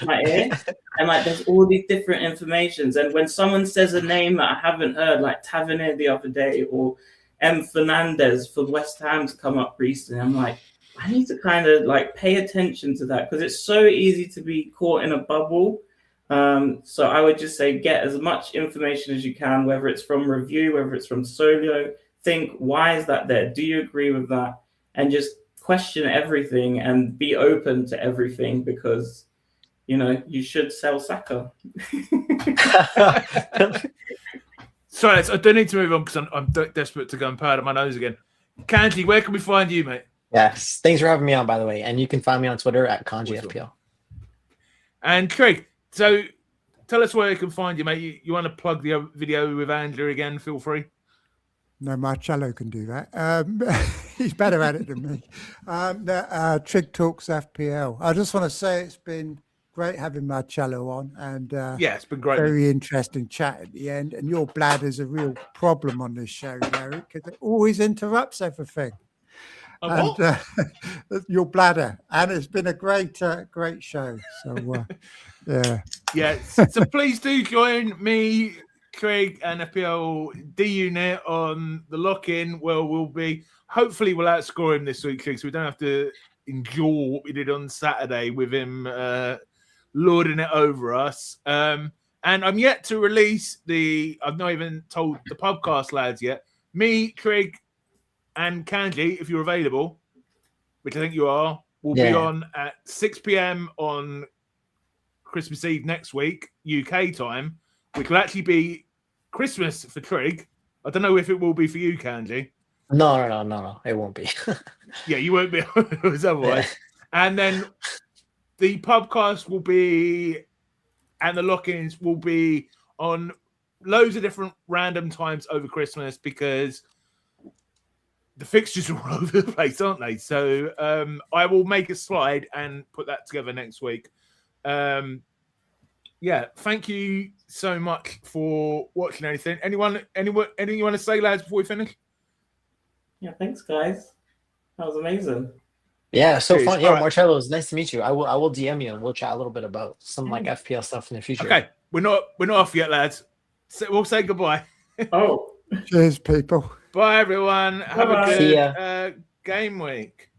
my ear. And like there's all these different informations. And when someone says a name that I haven't heard, like Tavernier the other day, or M. Fernandez for West Ham to come up recently, I'm like, I need to kind of like pay attention to that because it's so easy to be caught in a bubble. So I would just say get as much information as you can, whether it's from review, whether it's from Solio. Think, why is that there? Do you agree with that? And just question everything and be open to everything because, you know, you should sell Saka. Sorry, I do need to move on because I'm desperate to go and powder my nose again. Kanji, where can we find you, mate? Yes, thanks for having me on, by the way. And you can find me on Twitter at Kanji FPL. And Trig, so tell us where you can find you, mate. You want to plug the video with Andrew again? Feel free. No, Marcello can do that. He's better at it than me. Trig Talks FPL. I just want to say it's been great having Marcello on, and yeah, it's been great. Very interesting chat at the end. And your bladder's a real problem on this show, Gary, because it always interrupts everything. Your bladder, and it's been a great show. So yeah. So please do join me Trig and FPL D Unit on the lock-in. Well, hopefully we'll outscore him this week, Trig, so we don't have to endure what we did on Saturday with him lording it over us. And I'm yet to release I've not even told the podcast lads yet. Me, Trig, and Kanji, if you're available, which I think you are, will be on at 6 p.m. on Christmas Eve next week, UK time, which will actually be Christmas for Trig. I don't know if it will be for you, Kanji. No, it won't be. Yeah, you won't be otherwise. And then the podcast will be, and the lock-ins will be on loads of different random times over Christmas because the fixtures are all over the place, aren't they? So I will make a slide and put that together next week. Yeah, thank you so much for watching anything. Anyone you want to say, lads, before we finish? Yeah, thanks, guys. That was amazing. Yeah, so Cheers. fun. Yeah, All right. Marcello, it's nice to meet you. I will DM you and we'll chat a little bit about some like FPL stuff in the future. Okay, we're not off yet, lads. So we'll say goodbye. Oh, Cheers, people. Bye, everyone. Have a Bye-bye. See good game week.